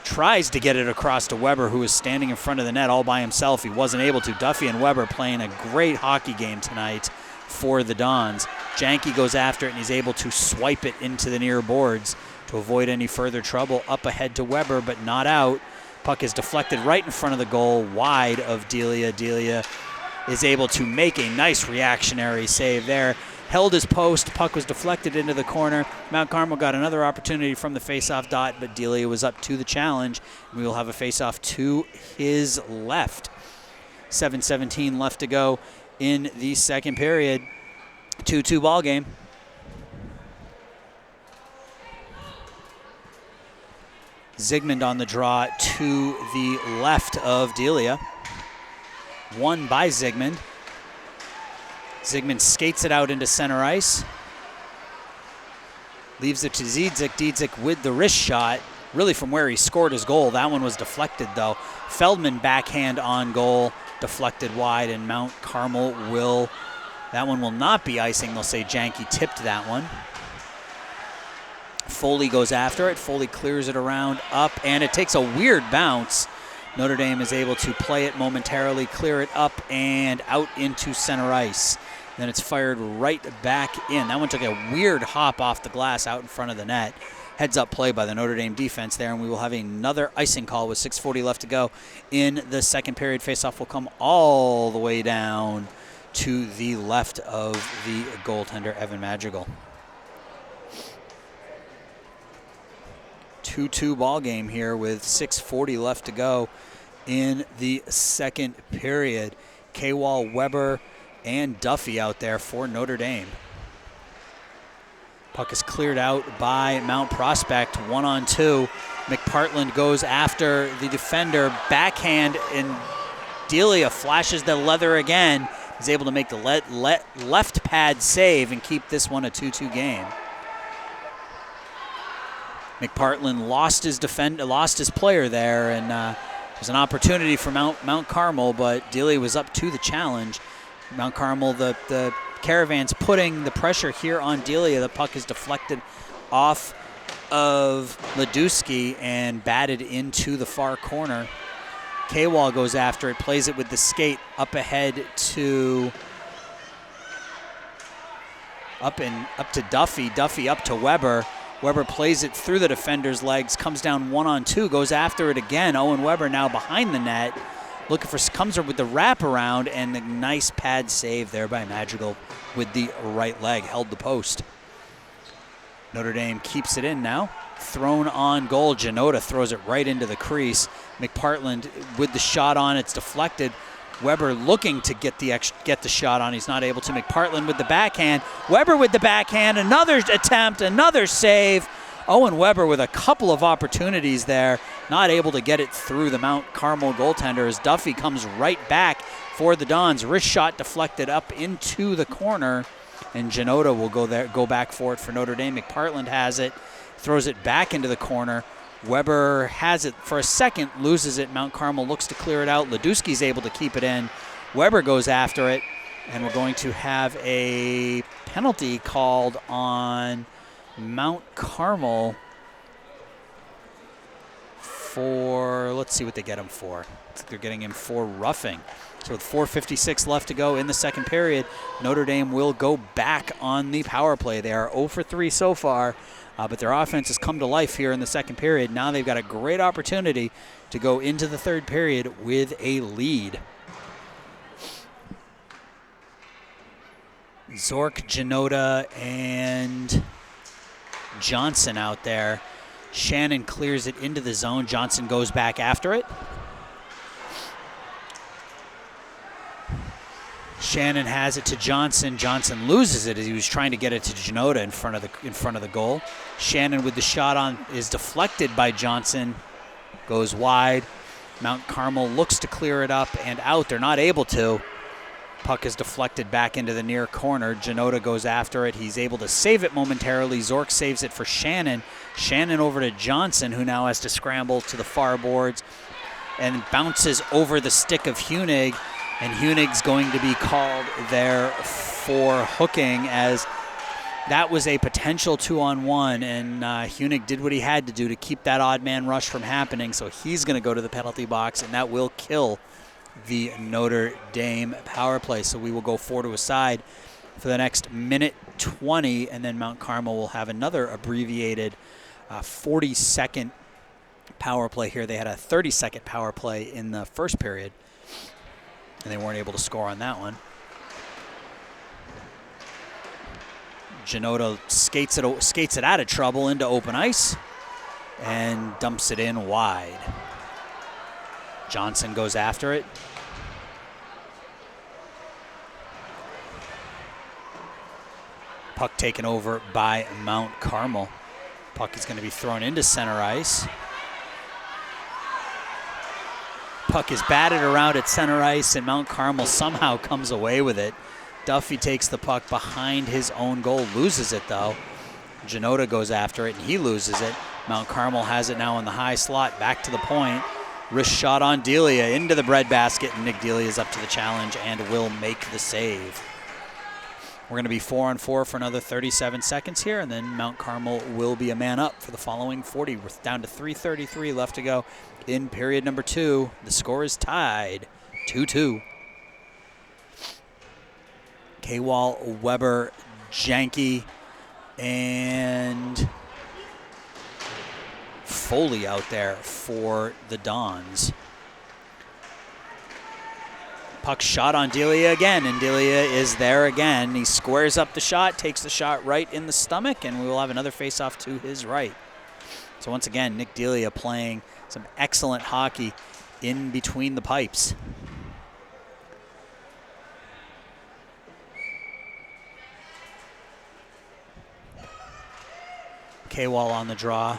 A: tries to get it across to Weber, who is standing in front of the net all by himself. He wasn't able to. Duffy and Weber playing a great hockey game tonight for the Dons. Janke goes after it, and he's able to swipe it into the near boards to avoid any further trouble. Up ahead to Weber, but not out. Puck is deflected right in front of the goal, wide of Delia. Delia is able to make a nice reactionary save there. Held his post. Puck was deflected into the corner. Mount Carmel got another opportunity from the faceoff dot, but Delia was up to the challenge. We will have a faceoff to his left. 7:17 left to go in the second period. 2-2 ball game. Zygmunt on the draw to the left of Delia. Won by Zygmunt. Zygmunt skates it out into center ice. Leaves it to Dziedzic. Dziedzic with the wrist shot, really from where he scored his goal. That one was deflected, though. Feldman backhand on goal, deflected wide, and Mount Carmel will, that one will not be icing. They'll say Janke tipped that one. Foley goes after it. Foley clears it around, up, and it takes a weird bounce. Notre Dame is able to play it momentarily, clear it up and out into center ice. Then it's fired right back in. That one took a weird hop off the glass out in front of the net. Heads up play by the Notre Dame defense there, and we will have another icing call with 6:40 left to go in the second period. Faceoff will come all the way down to the left of the goaltender, Evan Madrigal. 2-2 ball game here with 6:40 left to go in the second period. K-Wall, Weber, and Duffy out there for Notre Dame. Puck is cleared out by Mount Prospect, 1-on-2. McPartland goes after the defender, backhand, and Delia flashes the leather again. He's able to make the left pad save and keep this one a 2-2 game. McPartland lost his player there, and it was an opportunity for Mount Carmel, but Delia was up to the challenge. Mount Carmel, the Caravan's putting the pressure here on Delia. The puck is deflected off of Ledusky and batted into the far corner. K-Wall goes after it, plays it with the skate up ahead to up to Duffy. Duffy up to Weber. Weber plays it through the defender's legs, comes down 1-on-2, goes after it again. Owen Weber now behind the net, looking for, comes with the wraparound, and the nice pad save there by Madrigal with the right leg, held the post. Notre Dame keeps it in now. Thrown on goal, Janota throws it right into the crease. McPartland with the shot on, it's deflected. Weber looking to get the shot on. He's not able to. McPartland with the backhand. Weber with the backhand. Another attempt, another save. Owen Weber with a couple of opportunities there. Not able to get it through the Mount Carmel goaltender as Duffy comes right back for the Dons. Wrist shot deflected up into the corner, and Janota will go back for it for Notre Dame. McPartland has it, throws it back into the corner. Weber has it for a second, loses it. Mount Carmel looks to clear it out. Ledusky's able to keep it in. Weber goes after it, and we're going to have a penalty called on Mount Carmel for, let's see what they get him for. They're getting him for roughing. So with 4:56 left to go in the second period, Notre Dame will go back on the power play. They are 0 for 3 so far. But their offense has come to life here in the second period. Now they've got a great opportunity to go into the third period with a lead. Zork, Janota, and Johnson out there. Shannon clears it into the zone. Johnson goes back after it. Shannon has it to Johnson. Johnson loses it as he was trying to get it to Janota in front of the goal. Shannon with the shot on is deflected by Johnson. Goes wide. Mount Carmel looks to clear it up and out. They're not able to. Puck is deflected back into the near corner. Janota goes after it. He's able to save it momentarily. Zork saves it for Shannon. Shannon over to Johnson, who now has to scramble to the far boards and bounces over the stick of Hunig. And Hunig's going to be called there for hooking as that was a potential 2-on-1, and Hunig did what he had to do to keep that odd man rush from happening, so he's going to go to the penalty box, and that will kill the Notre Dame power play. So we will go 4 to a side for the next minute 20, and then Mount Carmel will have another abbreviated 40-second power play here. They had a 30-second power play in the first period, and they weren't able to score on that one. Janota skates it out of trouble into open ice and dumps it in wide. Johnson goes after it. Puck taken over by Mount Carmel. Puck is going to be thrown into center ice. Puck is batted around at center ice, and Mount Carmel somehow comes away with it. Duffy takes the puck behind his own goal, loses it though. Janota goes after it, and he loses it. Mount Carmel has it now in the high slot, back to the point. Wrist shot on Delia into the breadbasket, and Nick Delia is up to the challenge and will make the save. We're going to be 4-on-4 for another 37 seconds here, and then Mount Carmel will be a man up for the following 40. We're down to 3:33 left to go in period number 2. The score is tied, 2-2. K-Wall, Weber, Janke, and Foley out there for the Dons. Puck shot on Delia again, and Delia is there again. He squares up the shot, takes the shot right in the stomach, and we will have another face-off to his right. So once again, Nick Delia playing some excellent hockey in between the pipes. K-Wall on the draw.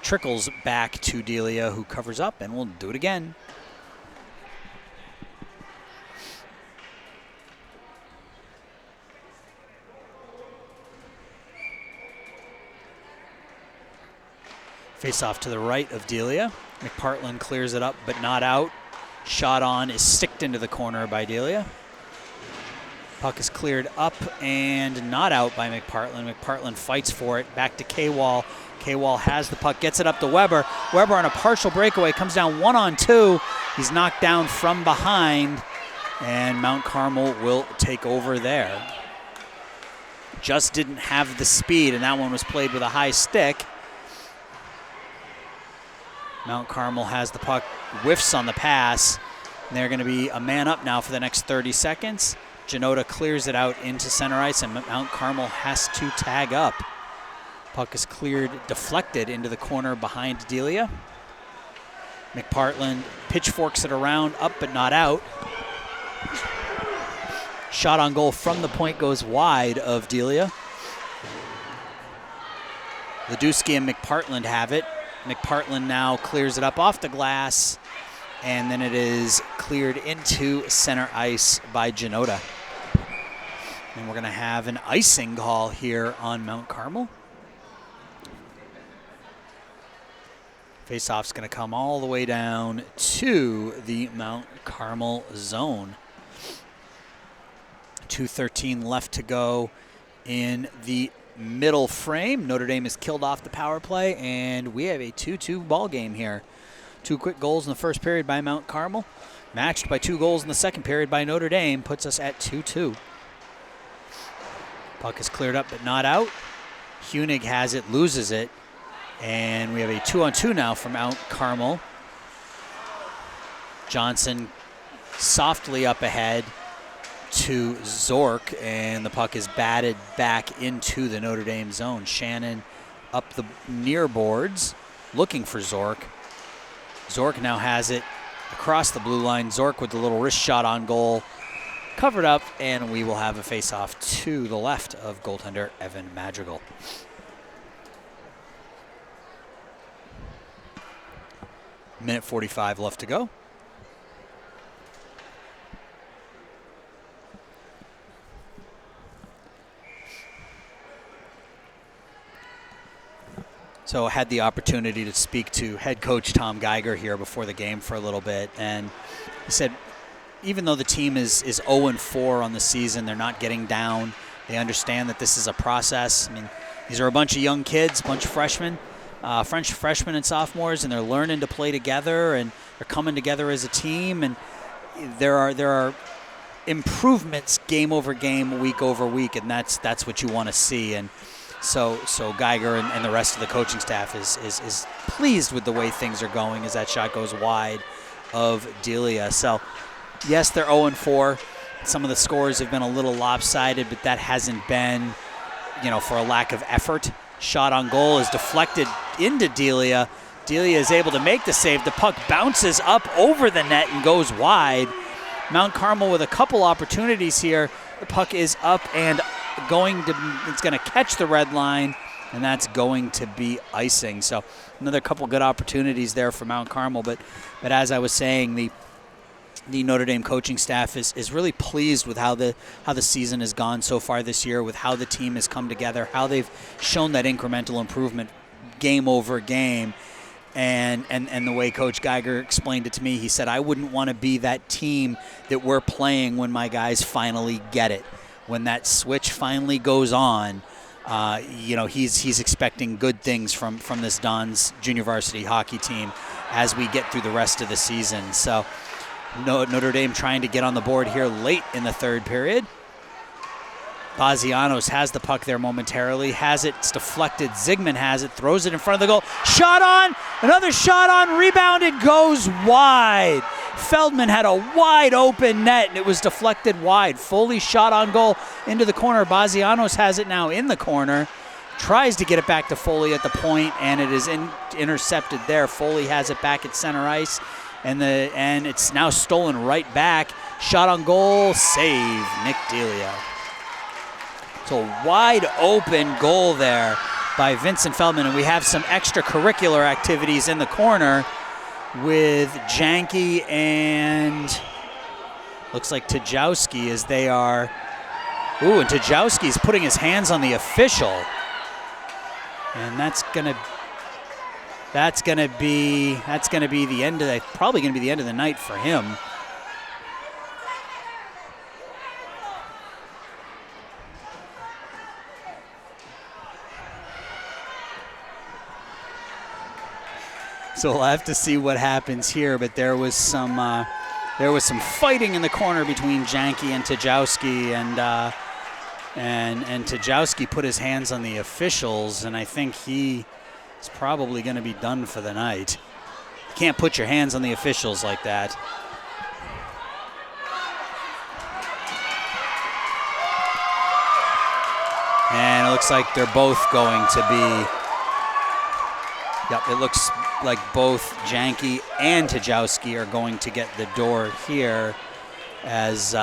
A: Trickles back to Delia, who covers up, and will do it again. Face off to the right of Delia. McPartland clears it up, but not out. Shot on is sticked into the corner by Delia. Puck is cleared up and not out by McPartland. McPartland fights for it. Back to K-Wall. K-Wall has the puck, gets it up to Weber. Weber on a partial breakaway, comes down 1-on-2. He's knocked down from behind, and Mount Carmel will take over there. Just didn't have the speed, and that one was played with a high stick. Mount Carmel has the puck, whiffs on the pass, and they're going to be a man up now for the next 30 seconds. Janota clears it out into center ice, and Mount Carmel has to tag up. Puck is cleared, deflected into the corner behind Delia. McPartland pitchforks it around, up but not out. Shot on goal from the point goes wide of Delia. Ledusky and McPartland have it. McPartland now clears it up off the glass, and then it is cleared into center ice by Janota. And we're going to have an icing call here on Mount Carmel. Faceoff's going to come all the way down to the Mount Carmel zone. 2:13 left to go in the middle frame. Notre Dame has killed off the power play, and we have a 2-2 ball game here. 2 quick goals in the first period by Mount Carmel, matched by 2 goals in the second period by Notre Dame, puts us at 2-2. Puck is cleared up but not out. Hunig has it, loses it, and we have a 2-on-2 now from Mount Carmel. Johnson softly up ahead to Zork, and the puck is batted back into the Notre Dame zone. Shannon up the near boards, looking for Zork. Zork now has it across the blue line. Zork with the little wrist shot on goal, covered up, and we will have a face-off to the left of goaltender Evan Madrigal. Minute 45 left to go. So I had the opportunity to speak to head coach Tom Geiger here before the game for a little bit, and he said even though the team is 0-4 on the season, they're not getting down They understand that this is a process. I mean, these are a bunch of young kids, a bunch of freshmen, freshmen and sophomores, and they're learning to play together, and they're coming together as a team. And there are improvements game over game, week over week, and that's what you want to see. And so Geiger and the rest of the coaching staff is pleased with the way things are going as that shot goes wide of Delia. So yes, they're 0-4. Some of the scores have been a little lopsided, but that hasn't been, for a lack of effort. Shot on goal is deflected into Delia. Delia is able to make the save. The puck bounces up over the net and goes wide. Mount Carmel with a couple opportunities here. The puck is up and it's going to catch the red line, and that's going to be icing. So another couple good opportunities there for Mount Carmel. But as I was saying, the Notre Dame coaching staff is really pleased with how the season has gone so far this year, with how the team has come together, how they've shown that incremental improvement game over game. And the way Coach Geiger explained it to me, he said, I wouldn't want to be that team that we're playing when my guys finally get it. When that switch finally goes on, he's expecting good things from this Don's junior varsity hockey team as we get through the rest of the season. So Notre Dame trying to get on the board here late in the third period. Bazianos has the puck there momentarily, has it, it's deflected. Zygmunt has it, throws it in front of the goal. Shot on, another shot on, rebounded, goes wide. Feldman had a wide open net, and it was deflected wide. Foley shot on goal into the corner. Bazianos has it now in the corner. Tries to get it back to Foley at the point, and it is intercepted there. Foley has it back at center ice, and it's now stolen right back. Shot on goal, save, Nick Delia. So wide open goal there by Vincent Feldman, and we have some extracurricular activities in the corner with Janke and looks like Tajowski as they are. Ooh, and Tajowski's putting his hands on the official, and that's gonna be the end of probably gonna be the end of the night for him. So we'll have to see what happens here, but there was some fighting in the corner between Janke and Tajowski, and Tajowski put his hands on the officials, and I think he is probably going to be done for the night. You can't put your hands on the officials like that. And it looks like they're both going to be. Yep, it looks like both Janke and Tajowski are going to get the door here, as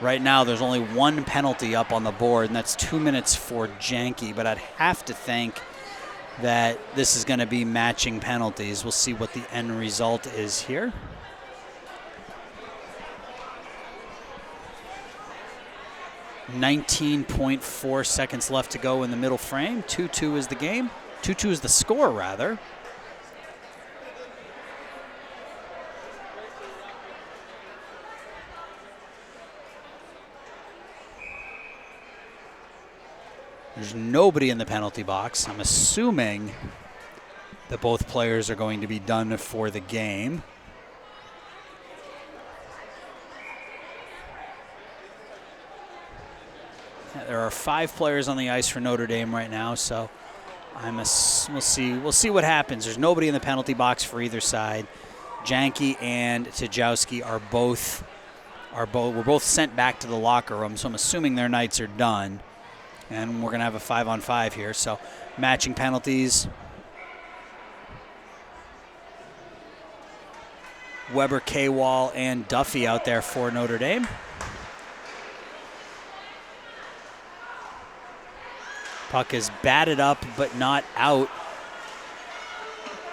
A: right now there's only one penalty up on the board, and that's 2 minutes for Janke, but I'd have to think that this is going to be matching penalties. We'll see what the end result is here. .4 seconds left to go in the middle frame. 2-2 is the game. 2-2 is the score, rather. There's nobody in the penalty box. I'm assuming that both players are going to be done for the game. There are 5 players on the ice for Notre Dame right now, so we'll see what happens. There's nobody in the penalty box for either side. Janke and Tajowski were both sent back to the locker room, so I'm assuming their nights are done. And we're going to have a 5-on-5 here, so matching penalties. Weber, K-Wall, and Duffy out there for Notre Dame. Puck is batted up but not out.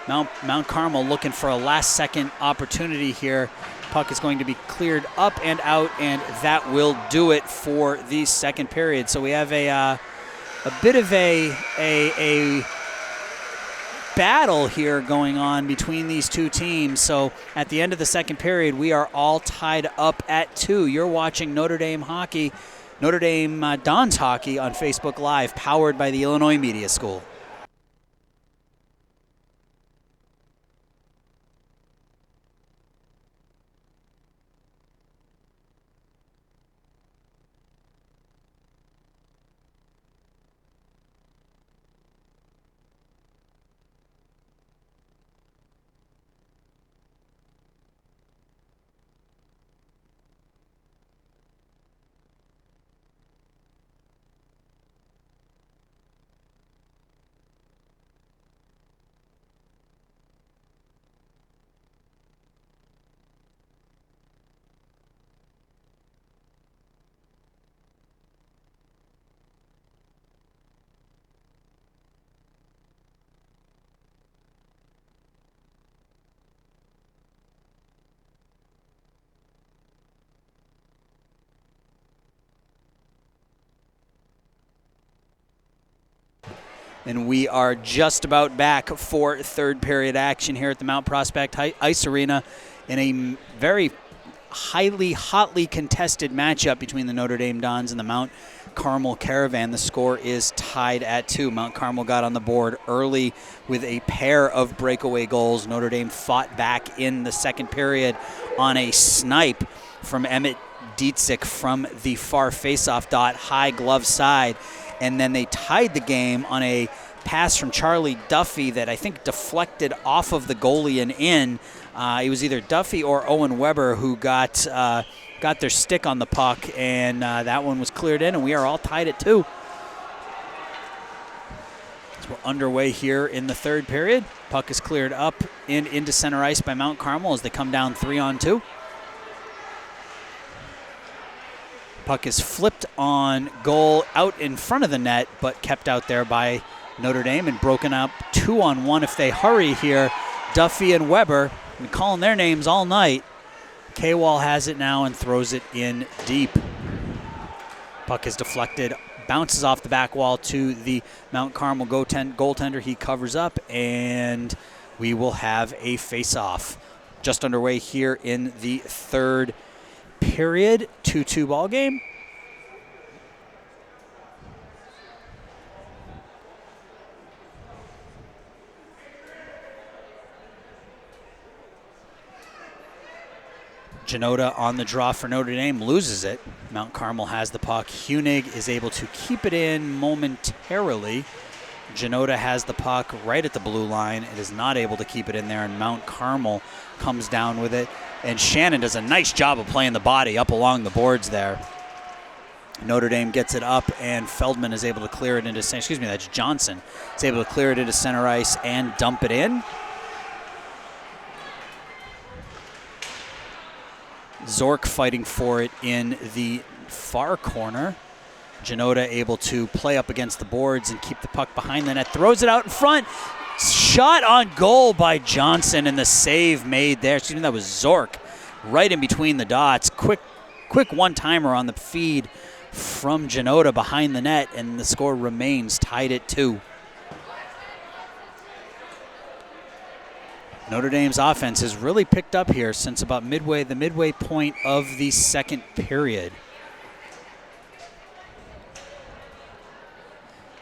A: Mount Carmel looking for a last-second opportunity here. Puck is going to be cleared up and out, and that will do it for the second period. So we have a bit of a battle here going on between these two teams. So at the end of the second period, we are all tied up at 2. You're watching Notre Dame hockey, Notre Dame Dons hockey on Facebook Live, powered by the Illinois Media School. And we are just about back for third period action here at the Mount Prospect Ice Arena in a very hotly contested matchup between the Notre Dame Dons and the Mount Carmel Caravan. The score is tied at 2. Mount Carmel got on the board early with a pair of breakaway goals. Notre Dame fought back in the second period on a snipe from Emmett Dietzick from the far faceoff dot, high glove side. And then they tied the game on a pass from Charlie Duffy that I think deflected off of the goalie and in. It was either Duffy or Owen Weber who got their stick on the puck, and that one was cleared in, and we are all tied at 2. So we're underway here in the third period. Puck is cleared up and into center ice by Mount Carmel as they come down 3-on-2. Puck is flipped on goal out in front of the net, but kept out there by Notre Dame and broken up 2-on-1 if they hurry here. Duffy and Weber, been calling their names all night. K-Wall has it now and throws it in deep. Puck is deflected, bounces off the back wall to the Mount Carmel goaltender. He covers up, and we will have a face-off. Just underway here in the third period, 2-2 ball game. Janota on the draw for Notre Dame, loses it. Mount Carmel has the puck. Hunig is able to keep it in momentarily. Janota has the puck right at the blue line. It is not able to keep it in there, and Mount Carmel comes down with it. And Shannon does a nice job of playing the body up along the boards there. Notre Dame gets it up, and Feldman is able to clear it into, that's Johnson, is able to clear it into center ice and dump it in. Zork fighting for it in the far corner. Janota able to play up against the boards and keep the puck behind the net. Throws it out in front. Shot on goal by Johnson, and the save made there. That was Zork right in between the dots. Quick one-timer on the feed from Janota behind the net, and the score remains tied at 2. Notre Dame's offense has really picked up here since about the midway point of the second period.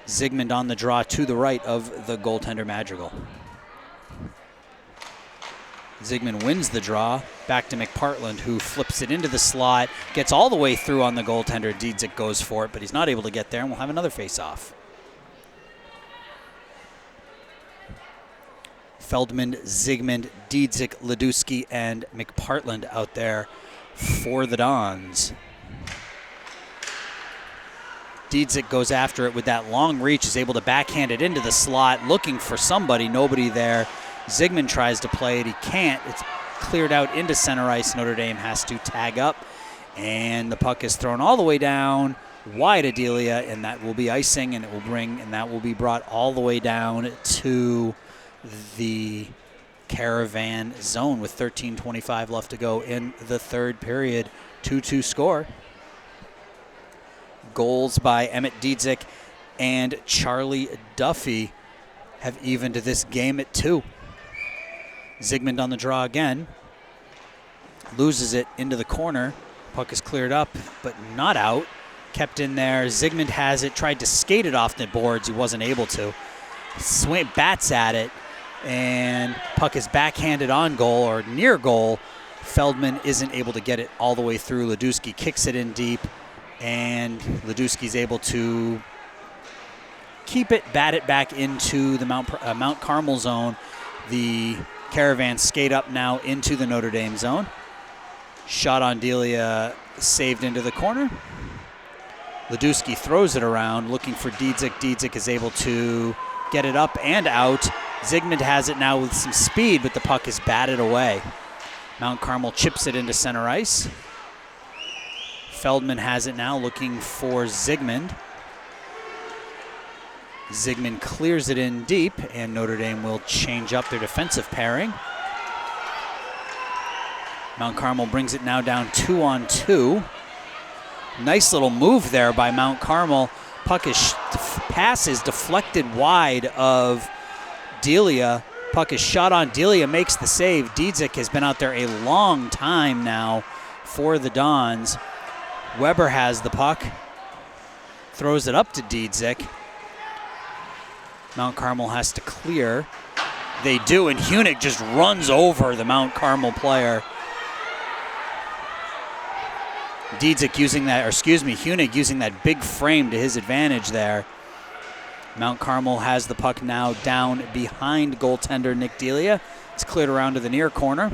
A: Zygmunt on the draw to the right of the goaltender Madrigal. Zygmunt wins the draw, back to McPartland, who flips it into the slot, gets all the way through on the goaltender. Dietzick goes for it, but he's not able to get there, and we'll have another face-off. Feldman, Zygmunt, Dietzick, Ledusky, and McPartland out there for the Dons. Dietzick goes after it with that long reach, is able to backhand it into the slot, looking for somebody, nobody there. Zygmunt tries to play it, he can't. It's cleared out into center ice. Notre Dame has to tag up, and the puck is thrown all the way down, wide of Delia, and that will be icing, and that will be brought all the way down to the Caravan zone with 13:25 left to go in the third period. 2-2 score. Goals by Emmett Dietzick and Charlie Duffy. have evened this game at 2. Zygmunt on the draw again. Loses it into the corner. Puck is cleared up, but not out. Kept in there. Zygmunt has it. Tried to skate it off the boards. He wasn't able to. Bats at it, and puck is backhanded on goal or near goal. Feldman isn't able to get it all the way through. Ledusky kicks it in deep, and Ledusky's able to keep it, bat it back into the Mount Carmel zone. The Caravan skate up now into the Notre Dame zone. Shot on Delia, saved into the corner. Ledusky throws it around, looking for Diedzik. Diedzik is able to get it up and out. Zygmunt has it now with some speed, but the puck is batted away. Mount Carmel chips it into center ice. Feldman has it now, looking for Zygmunt. Zygmunt clears it in deep, and Notre Dame will change up their defensive pairing. Mount Carmel brings it now down 2-on-2. Nice little move there by Mount Carmel. Pass is deflected wide of Delia. Puck is shot on. Delia makes the save. Diedzik has been out there a long time now for the Dons. Weber has the puck. Throws it up to Diedzik. Mount Carmel has to clear. They do, and Hunick just runs over the Mount Carmel player. Hunick using that big frame to his advantage there. Mount Carmel has the puck now down behind goaltender Nick Delia. It's cleared around to the near corner.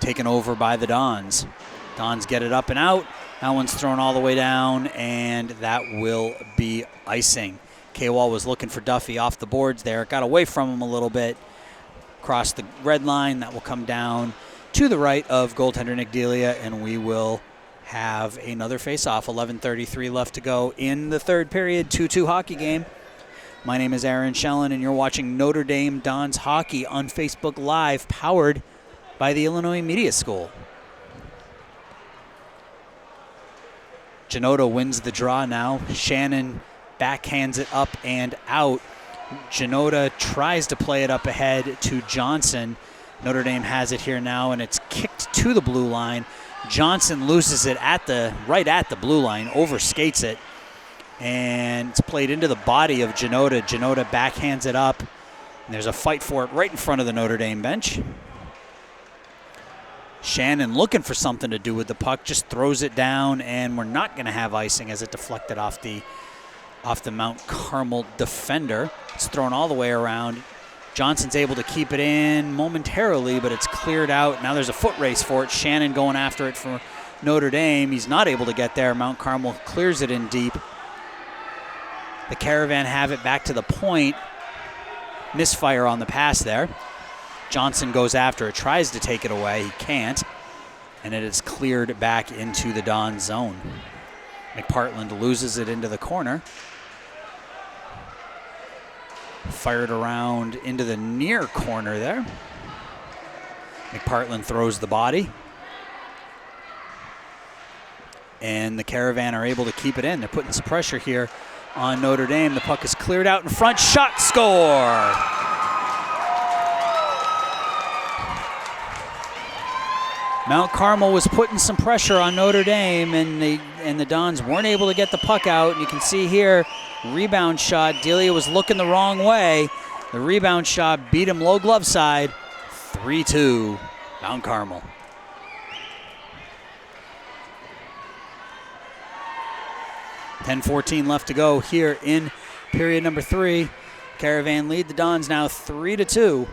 A: Taken over by the Dons. Dons get it up and out. That one's thrown all the way down, and that will be icing. K-Wall was looking for Duffy off the boards there. Got away from him a little bit. Crossed the red line. That will come down to the right of goaltender Nick Delia, and we will have another face-off. 11:33 left to go in the third period. 2-2 hockey game. My name is Aaron Shellen, and you're watching Notre Dame Dons hockey on Facebook Live, powered by the Illinois Media School. Janota wins the draw now. Shannon backhands it up and out. Janota tries to play it up ahead to Johnson. Notre Dame has it here now, and it's kicked to the blue line. Johnson loses it right at the blue line, overskates it, and it's played into the body of Janota. Janota backhands it up, and there's a fight for it right in front of the Notre Dame bench. Shannon looking for something to do with the puck, just throws it down, and we're not going to have icing as it deflected off the Mount Carmel defender. It's thrown all the way around. Johnson's able to keep it in momentarily, but it's cleared out. Now there's a foot race for it. Shannon going after it for Notre Dame. He's not able to get there. Mount Carmel clears it in deep. The Caravan have it back to the point. Misfire on the pass there. Johnson goes after it, tries to take it away. He can't. And it is cleared back into the Don zone. McPartland loses it into the corner. Fired around into the near corner there. McPartland throws the body. And the Caravan are able to keep it in. They're putting some pressure here on Notre Dame. The puck is cleared out in front. Shot, score! Mount Carmel was putting some pressure on Notre Dame, and the Dons weren't able to get the puck out. And you can see here, rebound shot. Delia was looking the wrong way. The rebound shot beat him low glove side. 3-2, Mount Carmel. .14 left to go here in period number 3. Caravan lead the Dons now 3-2.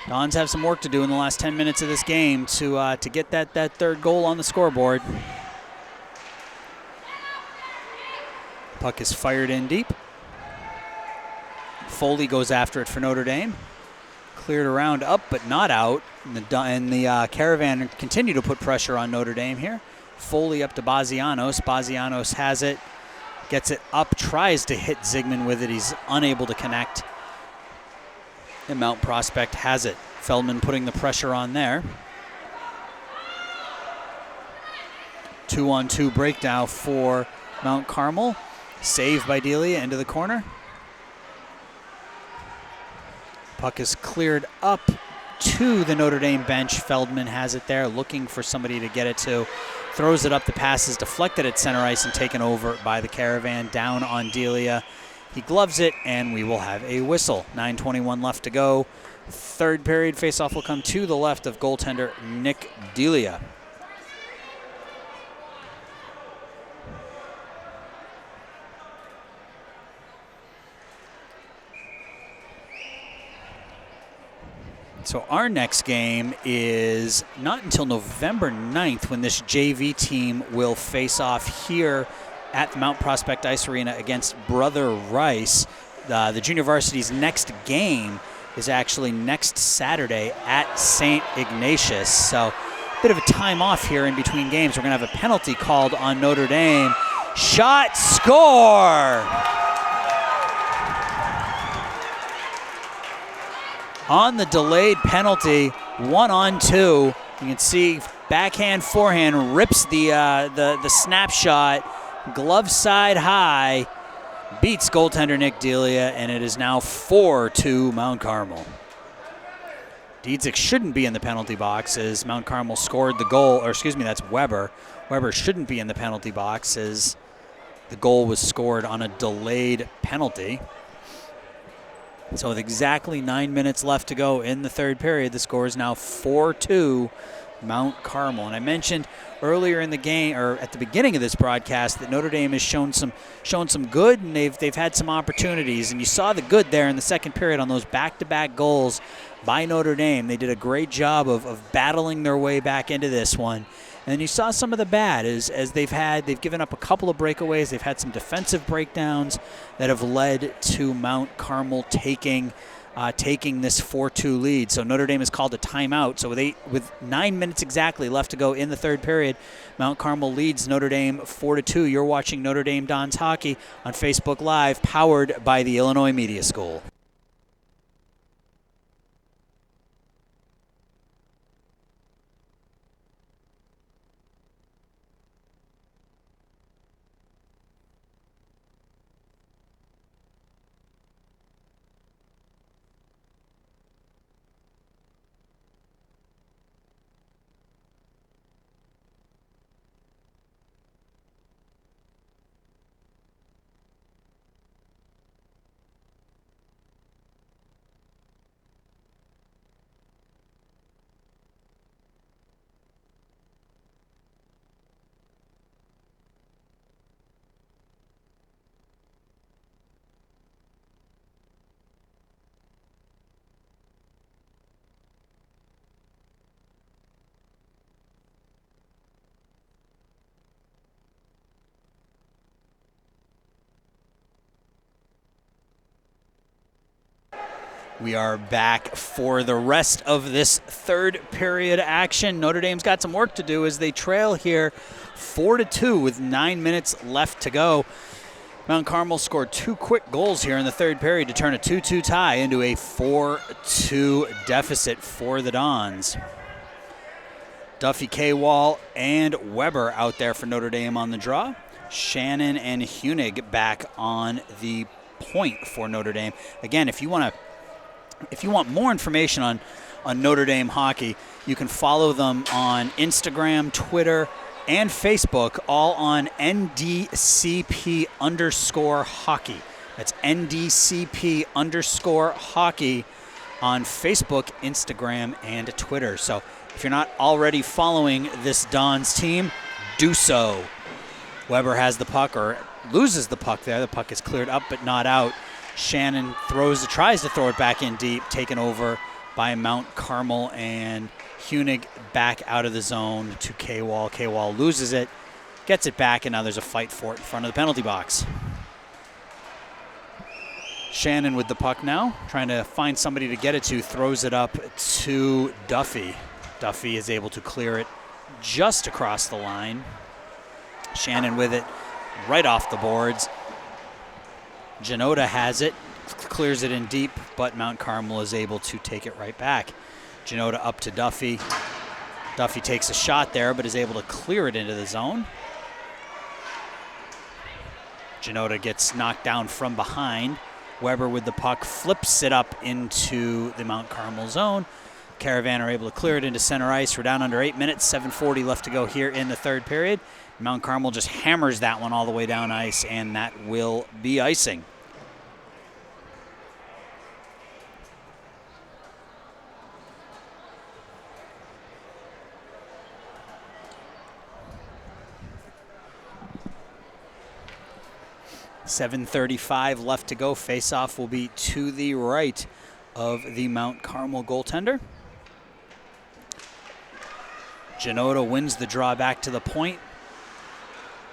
A: Dons have some work to do in the last 10 minutes of this game to get that third goal on the scoreboard. Puck is fired in deep. Foley goes after it for Notre Dame. Cleared around up, but not out. And the Caravan continue to put pressure on Notre Dame here. Foley up to Bazianos. Bazianos has it, gets it up, tries to hit Zygmunt with it. He's unable to connect. And Mount Prospect has it. Feldman putting the pressure on there. 2-on-2 break now for Mount Carmel. Save by Delia into the corner. Puck is cleared up to the Notre Dame bench. Feldman has it there, looking for somebody to get it to. Throws it up. The pass is deflected at center ice and taken over by the Caravan. Down on Delia. He gloves it, and we will have a whistle. 9:21 left to go. Third period faceoff will come to the left of goaltender Nick Delia. So our next game is not until November 9th when this JV team will face off here at the Mount Prospect Ice Arena against Brother Rice. The junior varsity's next game is actually next Saturday at St. Ignatius. So a bit of a time off here in between games. We're going to have a penalty called on Notre Dame. Shot, score! On the delayed penalty, 1-on-2. You can see backhand, forehand, rips the snapshot, glove side high, beats goaltender Nick Delia, and it is now 4-2 Mount Carmel. Dietzick shouldn't be in the penalty box as Mount Carmel scored the goal, or excuse me, that's Weber. Weber shouldn't be in the penalty box as the goal was scored on a delayed penalty. So with exactly 9 minutes left to go in the third period, the score is now 4-2 Mount Carmel. And I mentioned earlier in the game, or at the beginning of this broadcast, that Notre Dame has shown some good, and they've had some opportunities. And you saw the good there in the second period on those back-to-back goals by Notre Dame. They did a great job of battling their way back into this one. And then you saw some of the bad as they've given up a couple of breakaways. They've had some defensive breakdowns that have led to Mount Carmel taking this 4-2 lead. So Notre Dame has called a timeout. So with 9 minutes exactly left to go in the third period, Mount Carmel leads Notre Dame 4-2. You're watching Notre Dame Dons Hockey on Facebook Live, powered by the Illinois Media School. We are back for the rest of this third period action. Notre Dame's got some work to do as they trail here 4-2 with 9 minutes left to go. Mount Carmel scored 2 quick goals here in the third period to turn a 2-2 tie into a 4-2 deficit for the Dons. Duffy, K-Wall, and Weber out there for Notre Dame on the draw. Shannon and Hunig back on the point for Notre Dame. Again, if you want more information on Notre Dame hockey, you can follow them on Instagram, Twitter, and Facebook, all on NDCP_hockey. That's NDCP_hockey on Facebook, Instagram, and Twitter. So if you're not already following this Dons team, do so. Weber has the puck, or loses the puck there. The puck is cleared up but not out. Shannon tries to throw it back in deep, taken over by Mount Carmel, and Hunig back out of the zone to K-Wall. K-Wall loses it, gets it back, and now there's a fight for it in front of the penalty box. Shannon with the puck now, trying to find somebody to get it to, throws it up to Duffy. Duffy is able to clear it just across the line. Shannon with it right off the boards. Janota has it, clears it in deep, but Mount Carmel is able to take it right back. Janota up to Duffy. Duffy takes a shot there, but is able to clear it into the zone. Janota gets knocked down from behind, Weber with the puck flips it up into the Mount Carmel zone. Caravan are able to clear it into center ice. We're down under 8 minutes, 7:40 left to go here in the third period. Mount Carmel just hammers that one all the way down ice, and that will be icing. .735 left to go. Face-off will be to the right of the Mount Carmel goaltender. Janota wins the draw back to the point.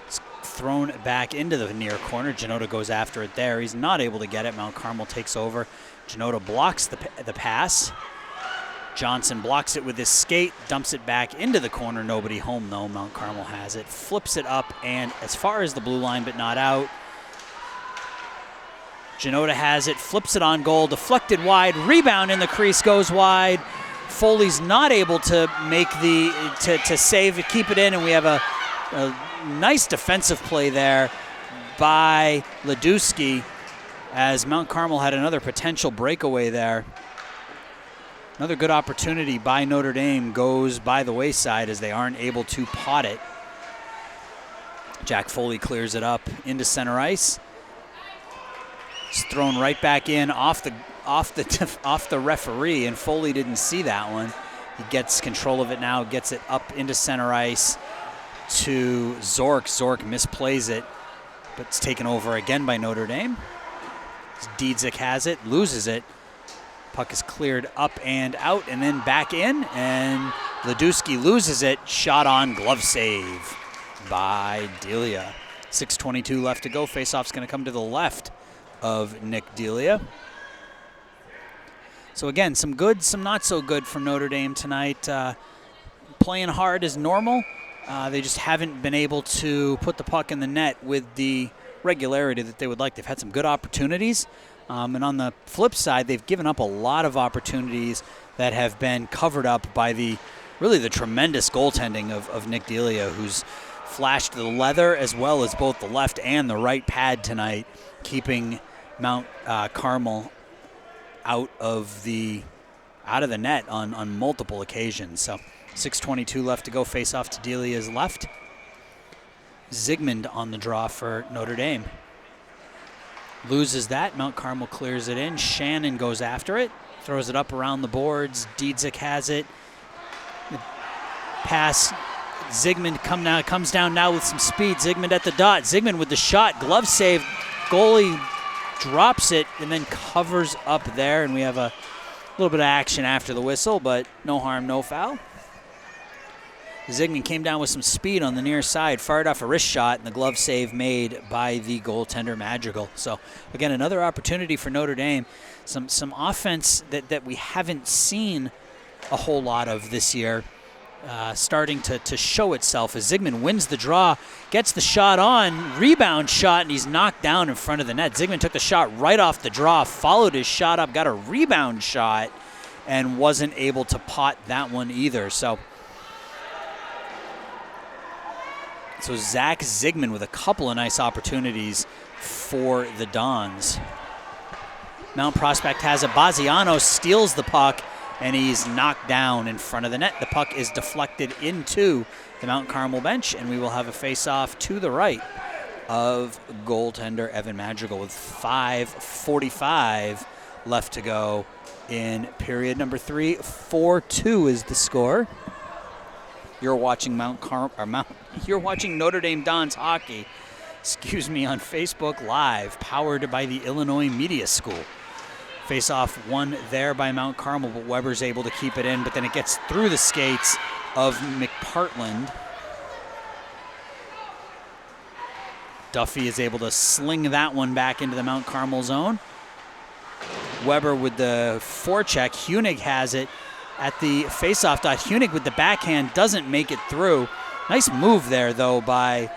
A: It's thrown back into the near corner. Janota goes after it there. He's not able to get it. Mount Carmel takes over. Janota blocks the pass. Johnson blocks it with his skate, dumps it back into the corner. Nobody home, though. Mount Carmel has it. Flips it up and as far as the blue line, but not out. Janota has it, flips it on goal, deflected wide, rebound in the crease, goes wide. Foley's not able to make to save it, keep it in, and we have a nice defensive play there by Ledusky as Mount Carmel had another potential breakaway there. Another good opportunity by Notre Dame goes by the wayside as they aren't able to pot it. Jack Foley clears it up into center ice. It's thrown right back in off the referee, and Foley didn't see that one. He gets control of it now, gets it up into center ice to Zork. Zork misplays it, but it's taken over again by Notre Dame. Diedzik has it, loses it. Puck is cleared up and out and then back in, and Ledusky loses it. Shot on, glove save by Delia. 6:22 left to go. Faceoff's going to come to the left of Nick Delia. So again, some good, some not so good from Notre Dame tonight. Playing hard as normal. They just haven't been able to put the puck in the net with the regularity that they would like. They've had some good opportunities. And on the flip side, they've given up a lot of opportunities that have been covered up by the tremendous goaltending of Nick Delia, who's flashed the leather as well as both the left and the right pad tonight, keeping Mount Carmel out of the net on multiple occasions. So 6:22 left to go. Face off to Delia's left. Zygmunt on the draw for Notre Dame. Loses that. Mount Carmel clears it in. Shannon goes after it. Throws it up around the boards. Diedzik has it. The pass. Zygmunt comes down now with some speed. Zygmunt at the dot. Zygmunt with the shot. Glove save. Goalie drops it and then covers up there. And we have a little bit of action after the whistle, but no harm, no foul. Zygmunt came down with some speed on the near side, fired off a wrist shot, and the glove save made by the goaltender Madrigal. So, again, another opportunity for Notre Dame. Some offense that we haven't seen a whole lot of this year, starting to show itself as Zygmunt wins the draw, gets the shot on, rebound shot, and he's knocked down in front of the net. Zygmunt took the shot right off the draw, followed his shot up, got a rebound shot, and wasn't able to pot that one either. So Zach Zygmunt with a couple of nice opportunities for the Dons. Mount Prospect has it. Baziano steals the puck, and he's knocked down in front of the net. The puck is deflected into the Mount Carmel bench, and we will have a face-off to the right of goaltender Evan Madrigal with 5:45 left to go in period number 3. 4-2 is the score. You're watching You're watching Notre Dame Dons hockey, on Facebook Live, powered by the Illinois Media School. Face-off won there by Mount Carmel, but Weber's able to keep it in, but then it gets through the skates of McPartland. Duffy is able to sling that one back into the Mount Carmel zone. Weber with the forecheck. Hunig has it at the face-off dot. Hunig with the backhand doesn't make it through. Nice move there, though, by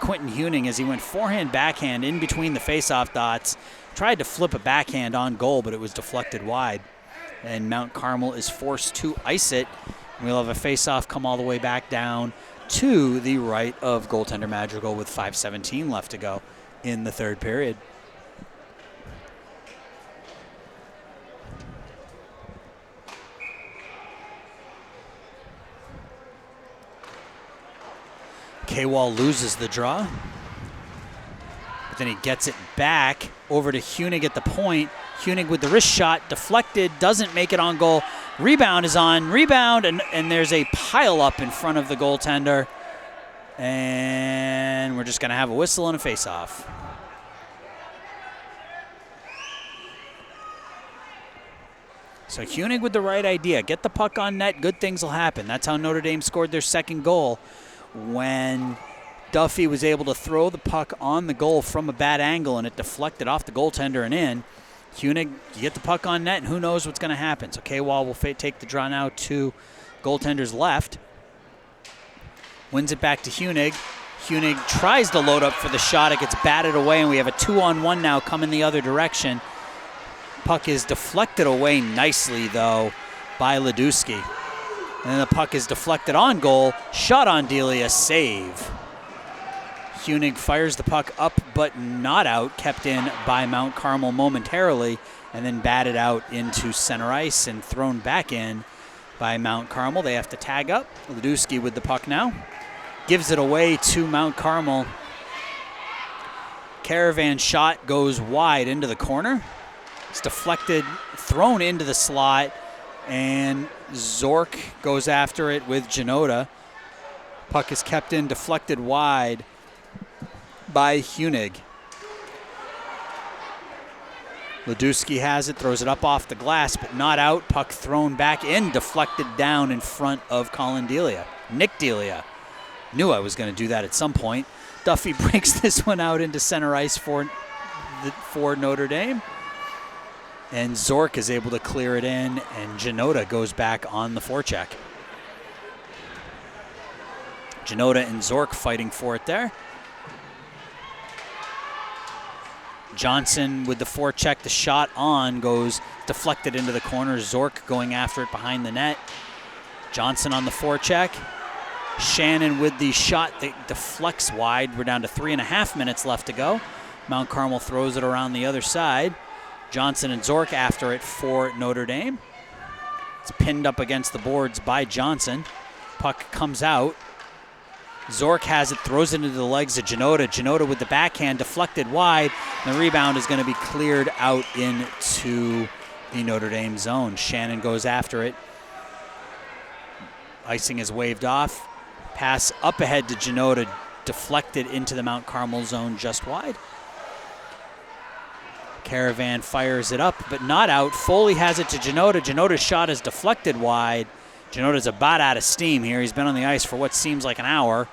A: Quentin Huning as he went forehand, backhand in between the face-off dots. Tried to flip a backhand on goal, but it was deflected wide. And Mount Carmel is forced to ice it. We'll have a face-off come all the way back down to the right of goaltender Madrigal with 5:17 left to go in the third period. K-Wall loses the draw. But then he gets it back over to Hunig at the point. Hunig with the wrist shot, deflected, doesn't make it on goal. Rebound is on, rebound, and there's a pile up in front of the goaltender. And we're just gonna have a whistle and a face-off. So Hunig with the right idea. Get the puck on net, good things will happen. That's how Notre Dame scored their second goal, when Duffy was able to throw the puck on the goal from a bad angle and it deflected off the goaltender and in. Hunig, you get the puck on net and who knows what's going to happen. So K-Wall will take the draw now to goaltender's left. Wins it back to Hunig. Hunig tries to load up for the shot. It gets batted away and we have a 2-on-1 now coming the other direction. Puck is deflected away nicely, though, by Ledusky. And then the puck is deflected on goal. Shot on Delia, save. Hunig fires the puck up, but not out. Kept in by Mount Carmel momentarily, and then batted out into center ice and thrown back in by Mount Carmel. They have to tag up. Ledusky with the puck now. Gives it away to Mount Carmel. Caravan shot goes wide into the corner. It's deflected, thrown into the slot, and Zork goes after it with Janota. Puck is kept in, deflected wide by Hunig. Ledusky has it, throws it up off the glass, but not out. Puck thrown back in, deflected down in front of Colin Delia. Nick Delia. Knew I was going to do that at some point. Duffy breaks this one out into center ice for Notre Dame. And Zork is able to clear it in, and Janota goes back on the forecheck. Janota and Zork fighting for it there. Johnson with the forecheck, the shot on goes deflected into the corner. Zork going after it behind the net. Johnson on the forecheck. Shannon with the shot that deflects wide. We're down to 3.5 minutes left to go. Mount Carmel throws it around the other side. Johnson and Zork after it for Notre Dame. It's pinned up against the boards by Johnson. Puck comes out. Zork has it, throws it into the legs of Janota. Janota with the backhand, deflected wide. The rebound is going to be cleared out into the Notre Dame zone. Shannon goes after it. Icing is waved off. Pass up ahead to Janota, deflected into the Mount Carmel zone just wide. Caravan fires it up, but not out. Foley has it to Janota. Janota's shot is deflected wide. Janota's about out of steam here. He's been on the ice for what seems like an hour.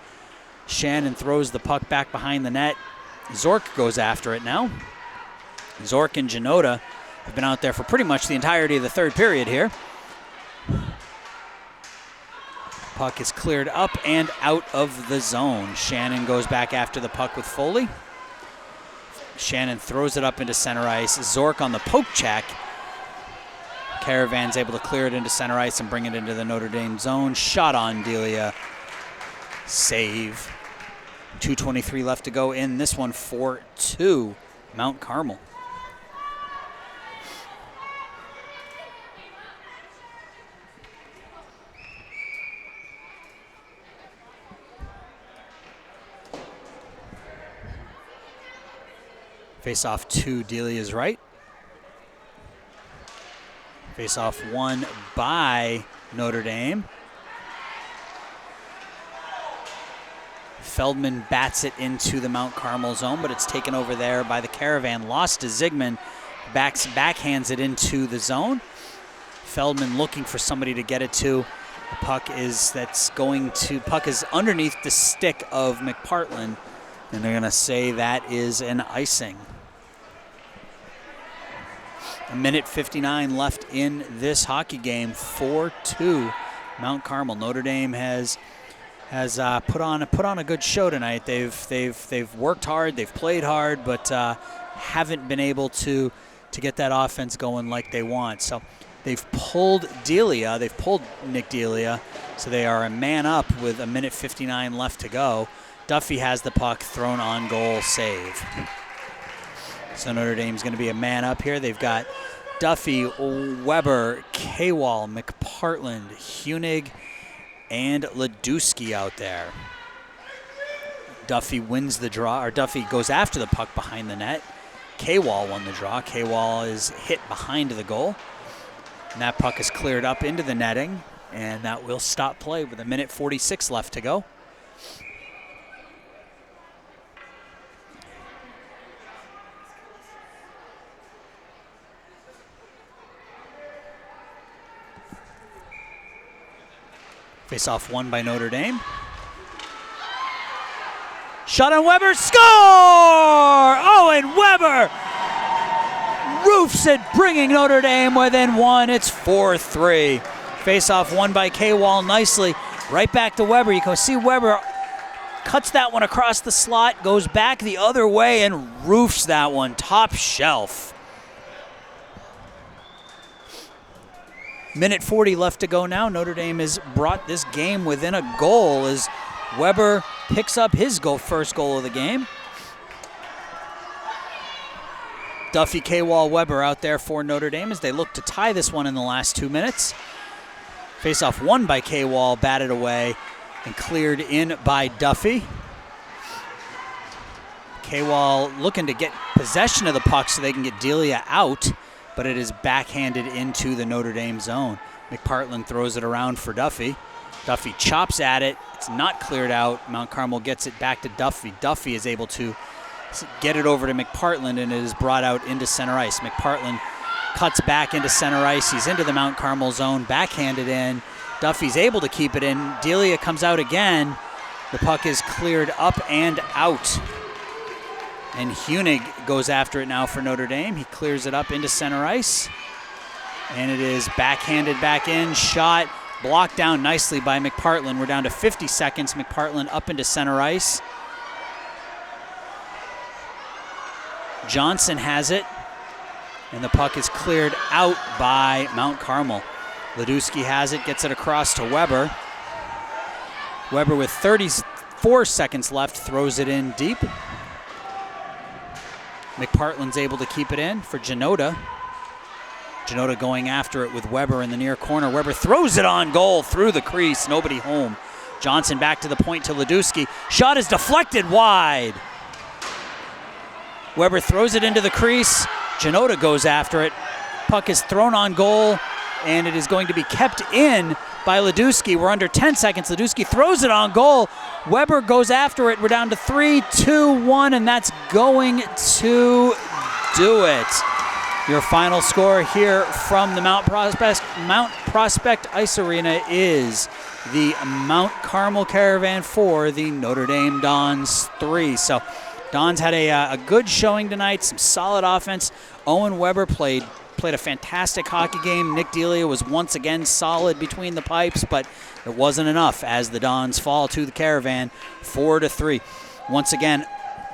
A: Shannon throws the puck back behind the net. Zork goes after it now. Zork and Janota have been out there for pretty much the entirety of the third period here. Puck is cleared up and out of the zone. Shannon goes back after the puck with Foley. Shannon throws it up into center ice. Zork on the poke check. Caravan's able to clear it into center ice and bring it into the Notre Dame zone. Shot on Delia. Save. 2:23 left to go in this one, 4-2 Mount Carmel. Face-off 2, Delia's right. Face-off 1 by Notre Dame. Feldman bats it into the Mount Carmel zone, but it's taken over there by the Caravan. Lost to Zygmunt. Backhands it into the zone. Feldman looking for somebody to get it to. The puck is underneath the stick of McPartland, and they're going to say that is an icing. 1:59 left in this hockey game. 4-2 Mount Carmel. Notre Dame has put on a good show tonight. They've worked hard, they've played hard, but haven't been able to get that offense going like they want. So they've pulled Delia, they've pulled Nick Delia, so they are a man up with 1:59 left to go. Duffy has the puck, thrown on goal, save. So Notre Dame's going to be a man up here. They've got Duffy, Weber, K-Wall, McPartland, Hunig, and Ledusky out there. Duffy wins the draw, or Duffy goes after the puck behind the net. K-Wall won the draw. K-Wall is hit behind the goal. And that puck is cleared up into the netting, and that will stop play with 1:46 left to go. Face-off won by Notre Dame. Shot on Weber, score! Owen Weber roofs it, bringing Notre Dame within one. It's 4-3. Face-off won by K-Wall nicely. Right back to Weber. You can see Weber cuts that one across the slot, goes back the other way, and roofs that one top shelf. 1:40 left to go now. Notre Dame has brought this game within a goal as Weber picks up his first goal of the game. Duffy, K-Wall, Weber out there for Notre Dame as they look to tie this one in the last 2 minutes. Face-off won by K-Wall, batted away and cleared in by Duffy. K-Wall looking to get possession of the puck so they can get Delia out, but it is backhanded into the Notre Dame zone. McPartland throws it around for Duffy. Duffy chops at it. It's not cleared out. Mount Carmel gets it back to Duffy. Duffy is able to get it over to McPartland, and it is brought out into center ice. McPartland cuts back into center ice. He's into the Mount Carmel zone, backhanded in. Duffy's able to keep it in. Delia comes out again. The puck is cleared up and out. And Hunig goes after it now for Notre Dame. He clears it up into center ice. And it is backhanded back in. Shot blocked down nicely by McPartland. We're down to 50 seconds. McPartland up into center ice. Johnson has it. And the puck is cleared out by Mount Carmel. Ledusky has it, gets it across to Weber. Weber with 34 seconds left throws it in deep. McPartland's able to keep it in for Janota. Janota going after it with Weber in the near corner. Weber throws it on goal through the crease. Nobody home. Johnson back to the point to Ledusky. Shot is deflected wide. Weber throws it into the crease. Janota goes after it. Puck is thrown on goal, and it is going to be kept in by Ledusky. We're under 10 seconds. Ledusky throws it on goal. Weber goes after it. We're down to 3, 2, 1, and that's going to do it. Your final score here from the Mount Prospect Ice Arena is the Mount Carmel Caravan 4, the Notre Dame Dons 3. So Dons had a good showing tonight, some solid offense. Owen Weber played a fantastic hockey game. Nick Delia was once again solid between the pipes, but it wasn't enough as the Dons fall to the Caravan 4-3. Once again,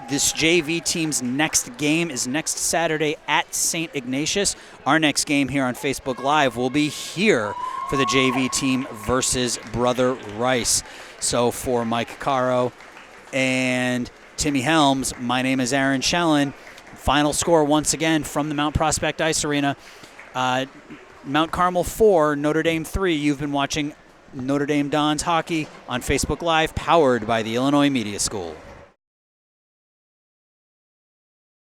A: this JV team's next game is next Saturday at St. Ignatius. Our next game here on Facebook Live will be here for the JV team versus Brother Rice. So for Mike Caro and Timmy Helms, my name is Aaron Shellen. Final score once again from the Mount Prospect Ice Arena. Mount Carmel 4, Notre Dame 3. You've been watching Notre Dame Dons hockey on Facebook Live, powered by the Illinois Media School.